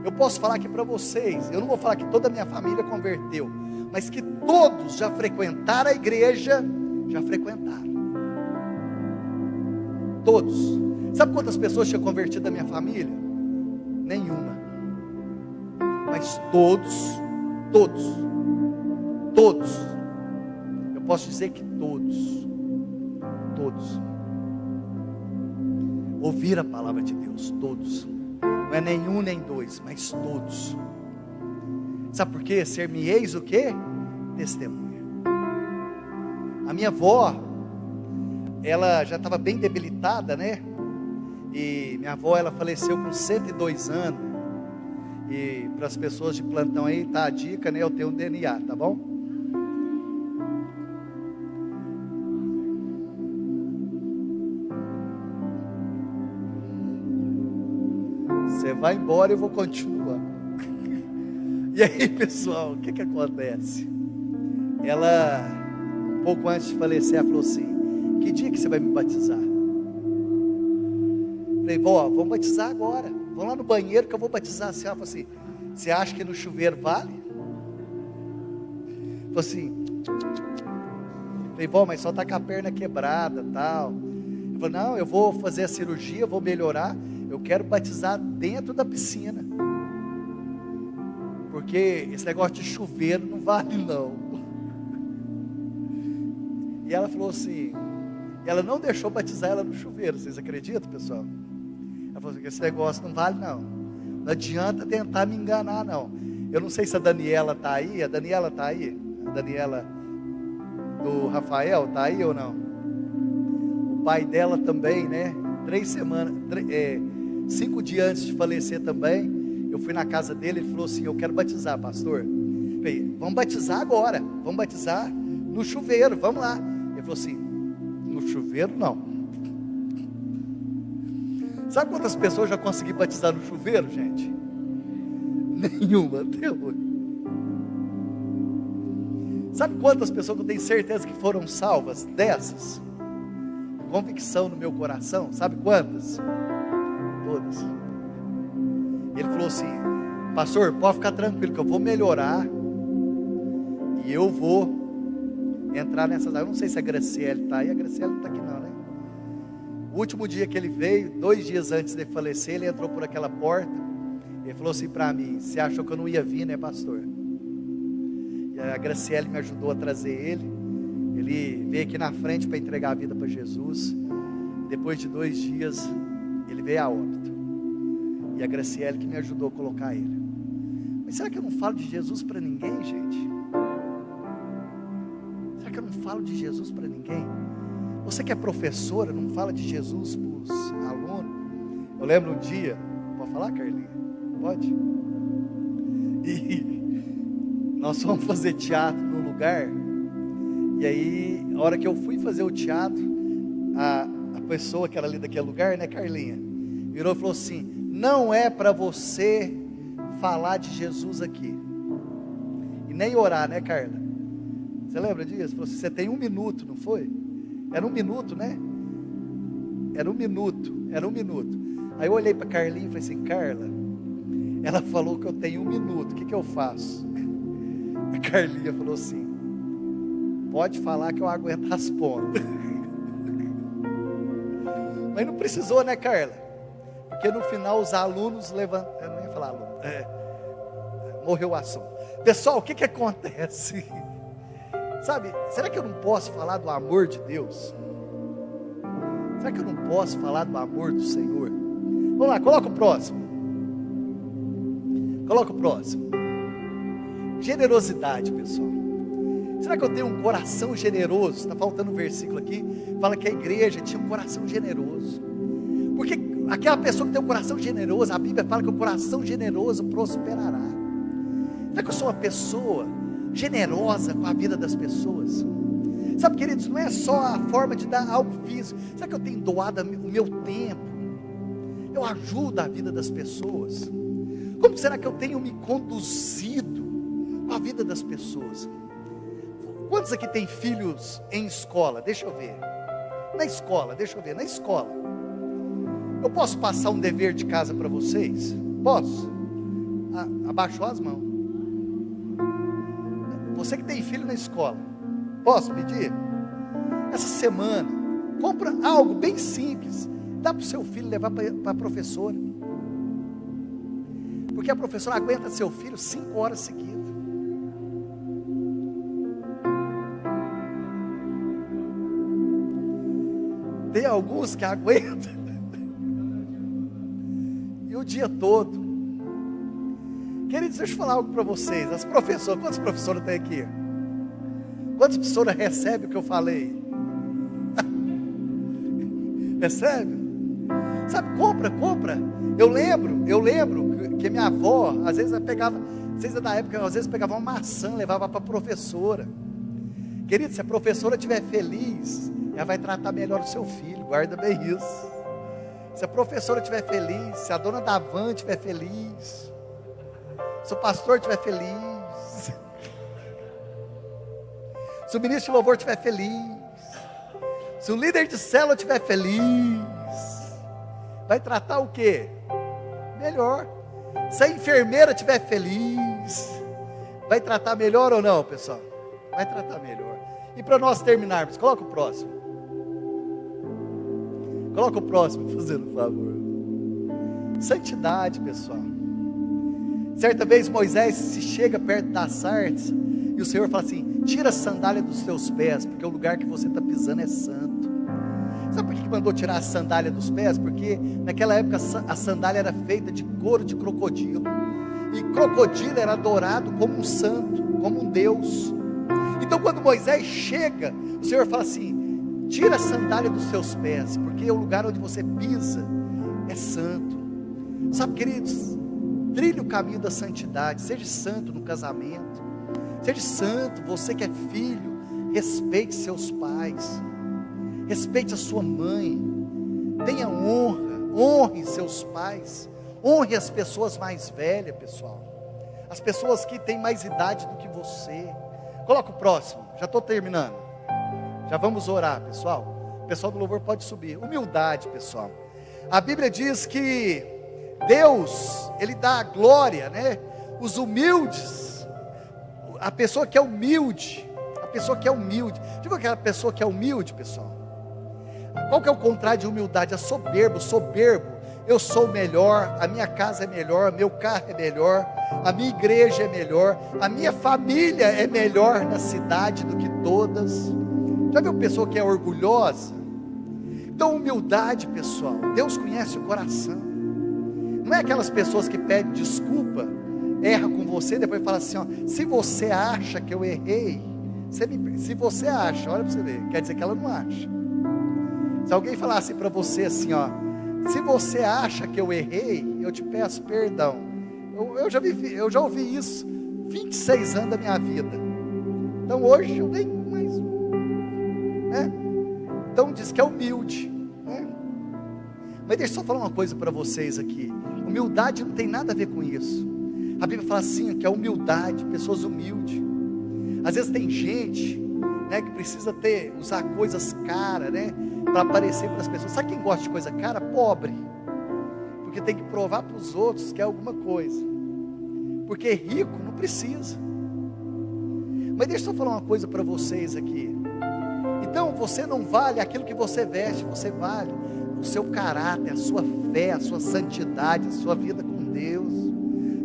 eu posso falar aqui para vocês, eu não vou falar que toda a minha família converteu, mas que todos já frequentaram a igreja, já frequentaram. Todos. Sabe quantas pessoas tinham convertido da minha família? Nenhuma. Mas todos, eu posso dizer que todos ouviram a palavra de Deus, todos. Não é nenhum nem dois, mas todos. Sabe por quê? Ser-me-eis o quê? Testemunha. A minha avó, ela já estava bem debilitada, né? E minha avó, ela faleceu com 102 anos. E para as pessoas de plantão aí, tá a dica, né? Eu tenho um DNA, tá bom? Você vai embora e eu vou continuar. E aí, pessoal, o que acontece? Ela, um pouco antes de falecer, ela falou assim: que dia que você vai me batizar? Falei, vó, vamos batizar agora. Vamos lá no banheiro que eu vou batizar a senhora. Ela falou assim: você acha que no chuveiro vale? Falou assim. Falei, vó, mas só está com a perna quebrada, tal. Ele falou, não, eu vou fazer a cirurgia, vou melhorar. Eu quero batizar dentro da piscina, porque esse negócio de chuveiro não vale não. E ela falou assim, ela não deixou batizar ela no chuveiro. Vocês acreditam, pessoal? Ela falou assim, esse negócio não vale não. Não adianta tentar me enganar não. Eu não sei se a Daniela está aí. A Daniela está aí? A Daniela do Rafael está aí ou não? O pai dela também, né? 5 dias antes de falecer também, eu fui na casa dele. Ele falou assim, eu quero batizar, pastor. Eu falei, vamos batizar agora, vamos batizar no chuveiro, vamos lá. Ele falou assim, no chuveiro não. Sabe quantas pessoas já consegui batizar no chuveiro, gente? Nenhuma, até hoje. Sabe quantas pessoas que eu tenho certeza que foram salvas dessas? Convicção no meu coração, sabe quantas? Todas. Ele falou assim, pastor, pode ficar tranquilo que eu vou melhorar e eu vou entrar nessas. Eu não sei se a Graciele está aí. A Graciele não está aqui não, né? O último dia que ele veio, 2 dias antes de falecer, ele entrou por aquela porta. Ele falou assim para mim, você achou que eu não ia vir, né, pastor? E a Graciele me ajudou a trazer ele. Ele Ele veio aqui na frente para entregar a vida para Jesus. Depois de 2 dias, ele veio a óbito. E a Graciele que me ajudou a colocar ele. Mas será que eu não falo de Jesus para ninguém, gente? Será que eu não falo de Jesus para ninguém? Você que é professora, não fala de Jesus para os alunos? Eu lembro um dia, pode falar, Carlinha? Pode? E nós fomos fazer teatro num lugar. E aí, a hora que eu fui fazer o teatro, a pessoa que era ali daquele lugar, né, Carlinha, virou e falou assim: não é para você falar de Jesus aqui, e nem orar, né, Carla? Você lembra disso? Falou assim: você tem 1 minuto, não foi? Era 1 minuto, né? Era 1 minuto. Aí eu olhei para Carlinha e falei assim: Carla, ela falou que eu tenho 1 minuto, o que eu faço? A Carlinha falou assim: pode falar que eu aguento as pontas. Mas não precisou, né, Carla? Porque no final os alunos levantaram. Eu não ia falar aluno. Morreu o assunto. Pessoal, o que acontece? Sabe, será que eu não posso falar do amor de Deus? Será que eu não posso falar do amor do Senhor? Vamos lá, coloca o próximo. Generosidade, pessoal. Será que eu tenho um coração generoso? Está faltando um versículo aqui. Fala que a igreja tinha um coração generoso. Porque aquela pessoa que tem um coração generoso, a Bíblia fala que o coração generoso prosperará. Será que eu sou uma pessoa generosa com a vida das pessoas? Sabe, queridos, não é só a forma de dar algo físico. Será que eu tenho doado o meu tempo? Eu ajudo a vida das pessoas? Como será que eu tenho me conduzido com a vida das pessoas? Quantos aqui tem filhos em escola? Deixa eu ver. Na escola. Eu posso passar um dever de casa para vocês? Posso? Abaixou as mãos. Você que tem filho na escola, posso pedir? Essa semana, compra algo bem simples, dá para o seu filho levar para a professora, porque a professora aguenta seu filho 5 horas seguidas. Tem alguns que aguentam e o dia todo. Queridos, deixa eu falar algo para vocês. As professoras, quantas professoras tem aqui? Quantas professoras recebem o que eu falei? Recebe? Sabe, compra. Eu lembro que minha avó, às vezes pegava, vocês da época, às vezes pegava uma maçã, levava para a professora. Querido, se a professora estiver feliz, ela vai tratar melhor o seu filho, guarda bem isso. Se a professora estiver feliz, se a dona da van estiver feliz, se o pastor estiver feliz, se o ministro de louvor estiver feliz, se o líder de célula estiver feliz, vai tratar o quê? Melhor. Se a enfermeira estiver feliz, vai tratar melhor ou não, pessoal? Vai tratar melhor. E para nós terminarmos, coloca o próximo, fazendo um favor. Santidade, pessoal. Certa vez Moisés se chega perto das sarças e o Senhor fala assim: tira a sandália dos teus pés, porque o lugar que você está pisando é santo. Sabe por que mandou tirar a sandália dos pés? Porque naquela época a sandália era feita de couro de crocodilo, e crocodilo era adorado como um santo, como um Deus. Então quando Moisés chega, o Senhor fala assim: tira a sandália dos seus pés, porque o lugar onde você pisa é santo. Sabe, queridos, trilhe o caminho da santidade. Seja santo no casamento, seja santo, você que é filho, respeite seus pais, respeite a sua mãe, tenha honra, honre seus pais, honre as pessoas mais velhas, pessoal, as pessoas que têm mais idade do que você. Coloca o próximo, já estou terminando, já vamos orar, pessoal. O pessoal do louvor pode subir. Humildade, pessoal. A Bíblia diz que Deus, Ele dá a glória, né? Os humildes, a pessoa que é humilde, diga aquela pessoa que é humilde, pessoal. Qual que é o contrário de humildade? É soberbo. Eu sou melhor, a minha casa é melhor, meu carro é melhor, a minha igreja é melhor, a minha família é melhor na cidade do que todas Já viu pessoa que é orgulhosa? Então, humildade, pessoal, Deus conhece o coração. Não é aquelas pessoas que pedem desculpa, erra com você, depois fala assim, ó, se você acha que eu errei, se você acha, olha para você ver, quer dizer que ela não acha. Se alguém falasse para você assim, ó, se você acha que eu errei, eu te peço perdão. Eu já ouvi isso 26 anos da minha vida. Então hoje eu nem mais, né? Então diz que é humilde, né? Mas deixa eu só falar uma coisa para vocês aqui. Humildade não tem nada a ver com isso. A Bíblia fala assim, que é humildade, pessoas humildes. Às vezes tem gente, né, que precisa usar coisas caras, né, para aparecer para as pessoas. Sabe quem gosta de coisa cara? Pobre. Porque tem que provar para os outros que é alguma coisa. Porque rico não precisa. Mas deixa eu só falar uma coisa para vocês aqui. Então você não vale aquilo que você veste, você vale o seu caráter, a sua fé, a sua santidade, a sua vida com Deus,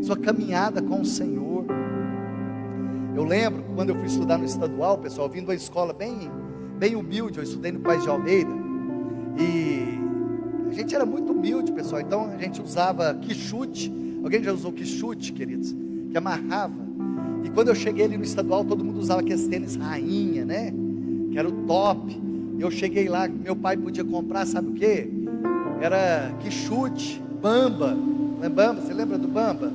sua caminhada com o Senhor. Eu lembro quando eu fui estudar no estadual, pessoal, vindo da escola bem humilde, eu estudei no Paz de Almeida, e a gente era muito humilde, pessoal. Então a gente usava quichute. Alguém já usou quichute, queridos? Que amarrava. E quando eu cheguei ali no estadual, todo mundo usava aqueles tênis rainha, né? Que era o top. Eu cheguei lá, meu pai podia comprar, sabe o que? Era quichute, bamba. Não é bamba? Você lembra do bamba?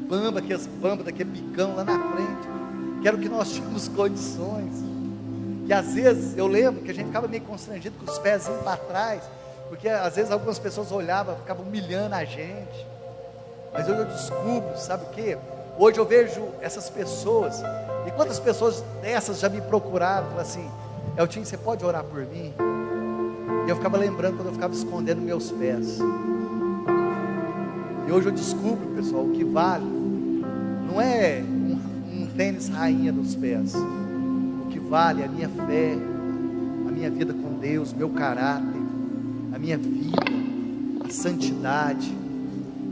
Bamba, aqueles bamba daquele bicão lá na frente. Que era o que nós tínhamos condições. E às vezes, eu lembro que a gente ficava meio constrangido com os pés indo para trás. Porque às vezes algumas pessoas olhavam, ficavam humilhando a gente. Mas hoje eu descubro, sabe o que? Hoje eu vejo essas pessoas, e quantas pessoas dessas já me procuraram, falaram assim, Eltinho, você pode orar por mim? E eu ficava lembrando quando eu ficava escondendo meus pés. E hoje eu descubro, pessoal, o que vale, não é um tênis rainha nos pés, o que vale é a minha fé, a minha vida com Deus, meu caráter, a minha vida, a santidade,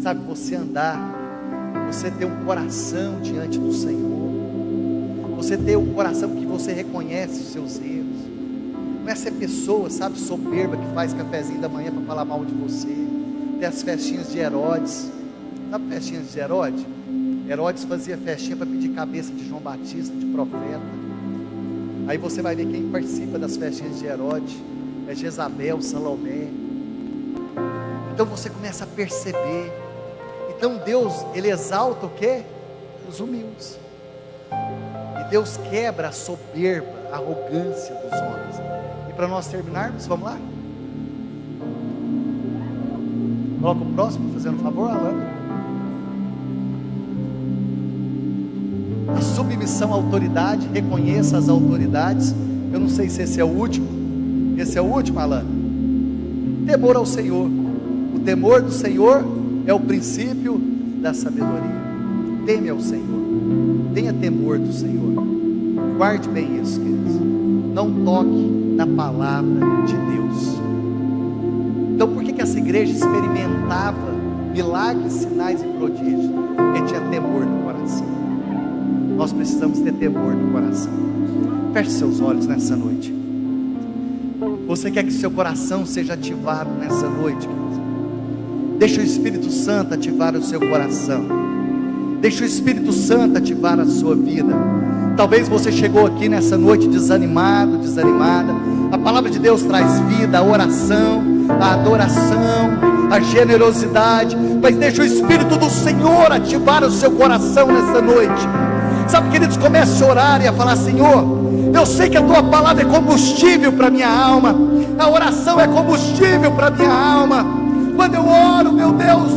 sabe, você andar, você ter um coração diante do Senhor, você ter um coração que você reconhece os seus erros, não é ser pessoa, sabe, soberba, que faz cafezinho da manhã para falar mal de você, ter as festinhas de Herodes, sabe festinhas de Herodes? Herodes fazia festinha para pedir cabeça de João Batista, de profeta. Aí você vai ver quem participa das festinhas de Herodes, é Jezabel, Salomé. Então você começa a perceber. Então Deus, Ele exalta o quê? Os humildes. E Deus quebra a soberba, a arrogância dos homens. E para nós terminarmos, vamos lá? Coloca o próximo, fazendo um favor, Alan. A submissão à autoridade, reconheça as autoridades. Eu não sei se esse é o último. Esse é o último, Alan. Temor ao Senhor. O temor do Senhor é o princípio da sabedoria. Teme ao Senhor, tenha temor do Senhor. Guarde bem isso, queridos. Não toque na palavra de Deus. Então por que essa igreja experimentava milagres, sinais e prodígios? Porque tinha temor no coração. Nós precisamos ter temor no coração. Feche seus olhos nessa noite. Você quer que seu coração seja ativado nessa noite, queridos? Deixa o Espírito Santo ativar o seu coração. Deixa o Espírito Santo ativar a sua vida. Talvez você chegou aqui nessa noite desanimado, desanimada. A palavra de Deus traz vida, a oração, a adoração, a generosidade. Mas deixa o Espírito do Senhor ativar o seu coração nessa noite. Sabe, queridos, comece a orar e a falar: Senhor, eu sei que a tua palavra é combustível para minha alma. A oração é combustível para minha alma. Quando eu oro, meu Deus,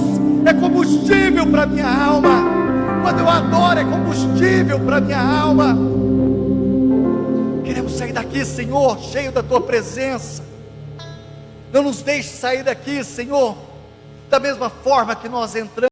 é combustível para minha alma. Quando eu adoro, é combustível para minha alma. Queremos sair daqui, Senhor, cheio da tua presença. Não nos deixe sair daqui, Senhor, da mesma forma que nós entramos.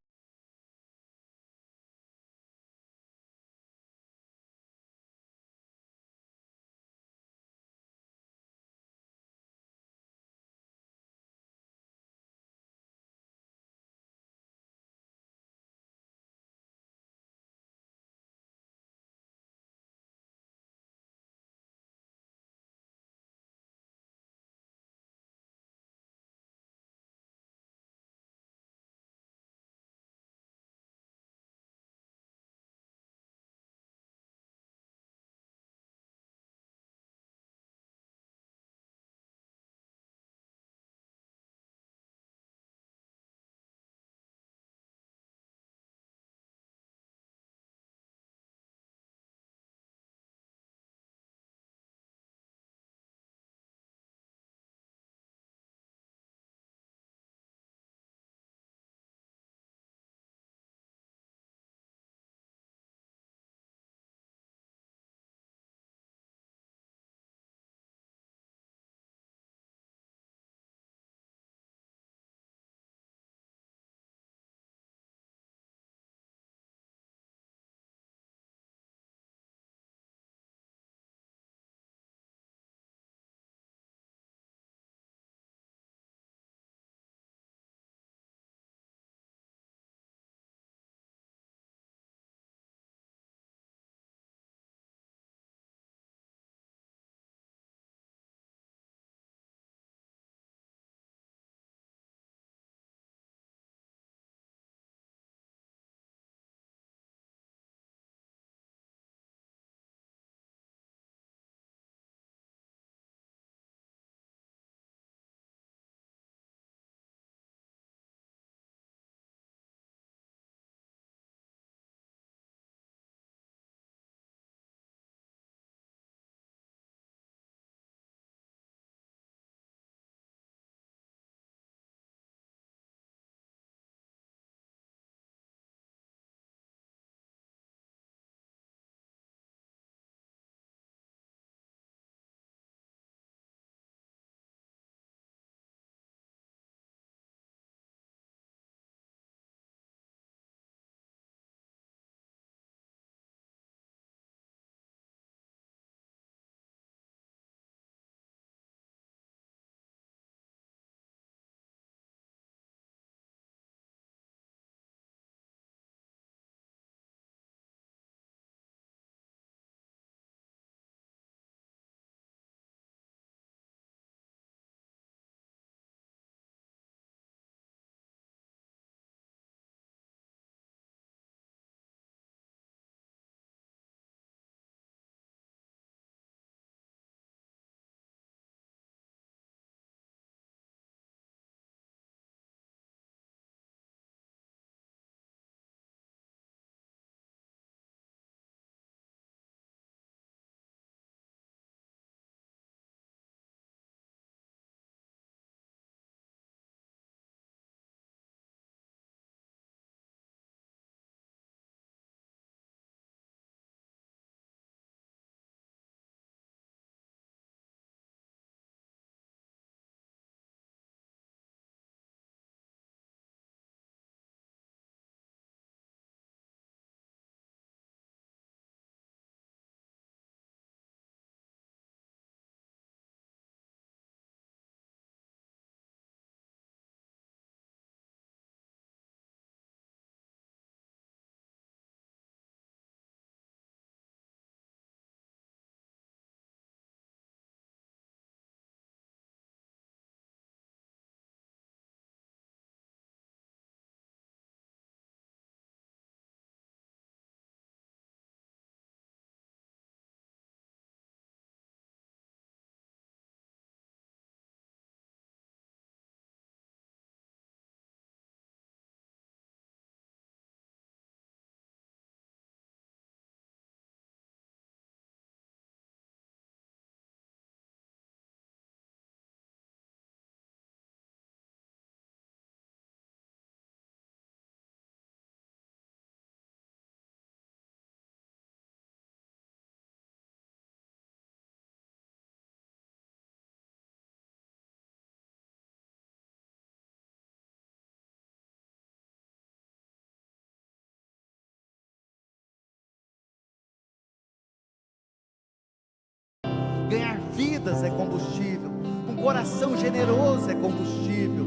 Ganhar vidas é combustível. Um coração generoso é combustível.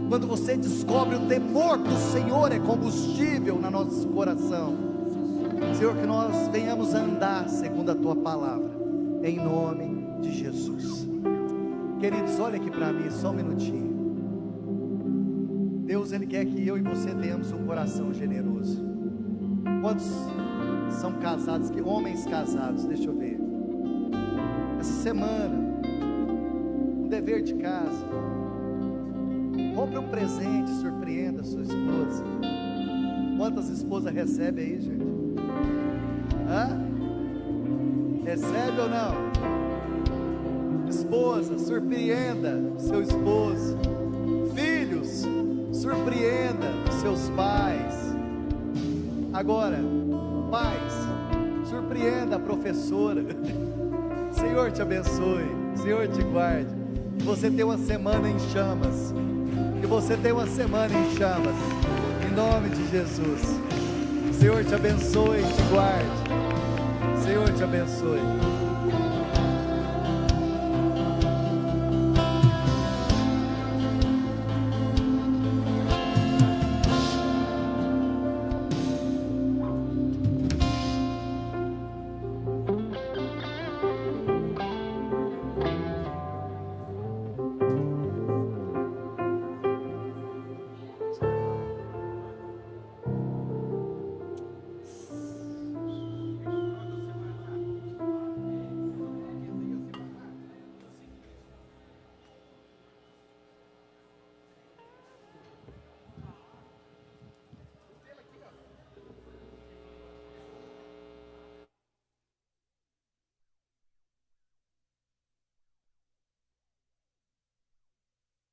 Quando você descobre o temor do Senhor é combustível no nosso coração. Senhor, que nós venhamos a andar segundo a Tua palavra, em nome de Jesus. Queridos, olha aqui para mim, só um minutinho. Deus, Ele quer que eu e você tenhamos um coração generoso. Quantos são casados, homens casados, deixa eu ver. Essa semana, um dever de casa, compre um presente, surpreenda a sua esposa. Quantas esposas recebem aí, gente? Hã? Recebe ou não? Esposa, surpreenda o seu esposo. Filhos, surpreenda os seus pais. Agora, pais, surpreenda a professora. Senhor te abençoe, Senhor te guarde. Que você tenha uma semana em chamas. Que você tenha uma semana em chamas. Em nome de Jesus. Senhor te abençoe e te guarde. Senhor te abençoe.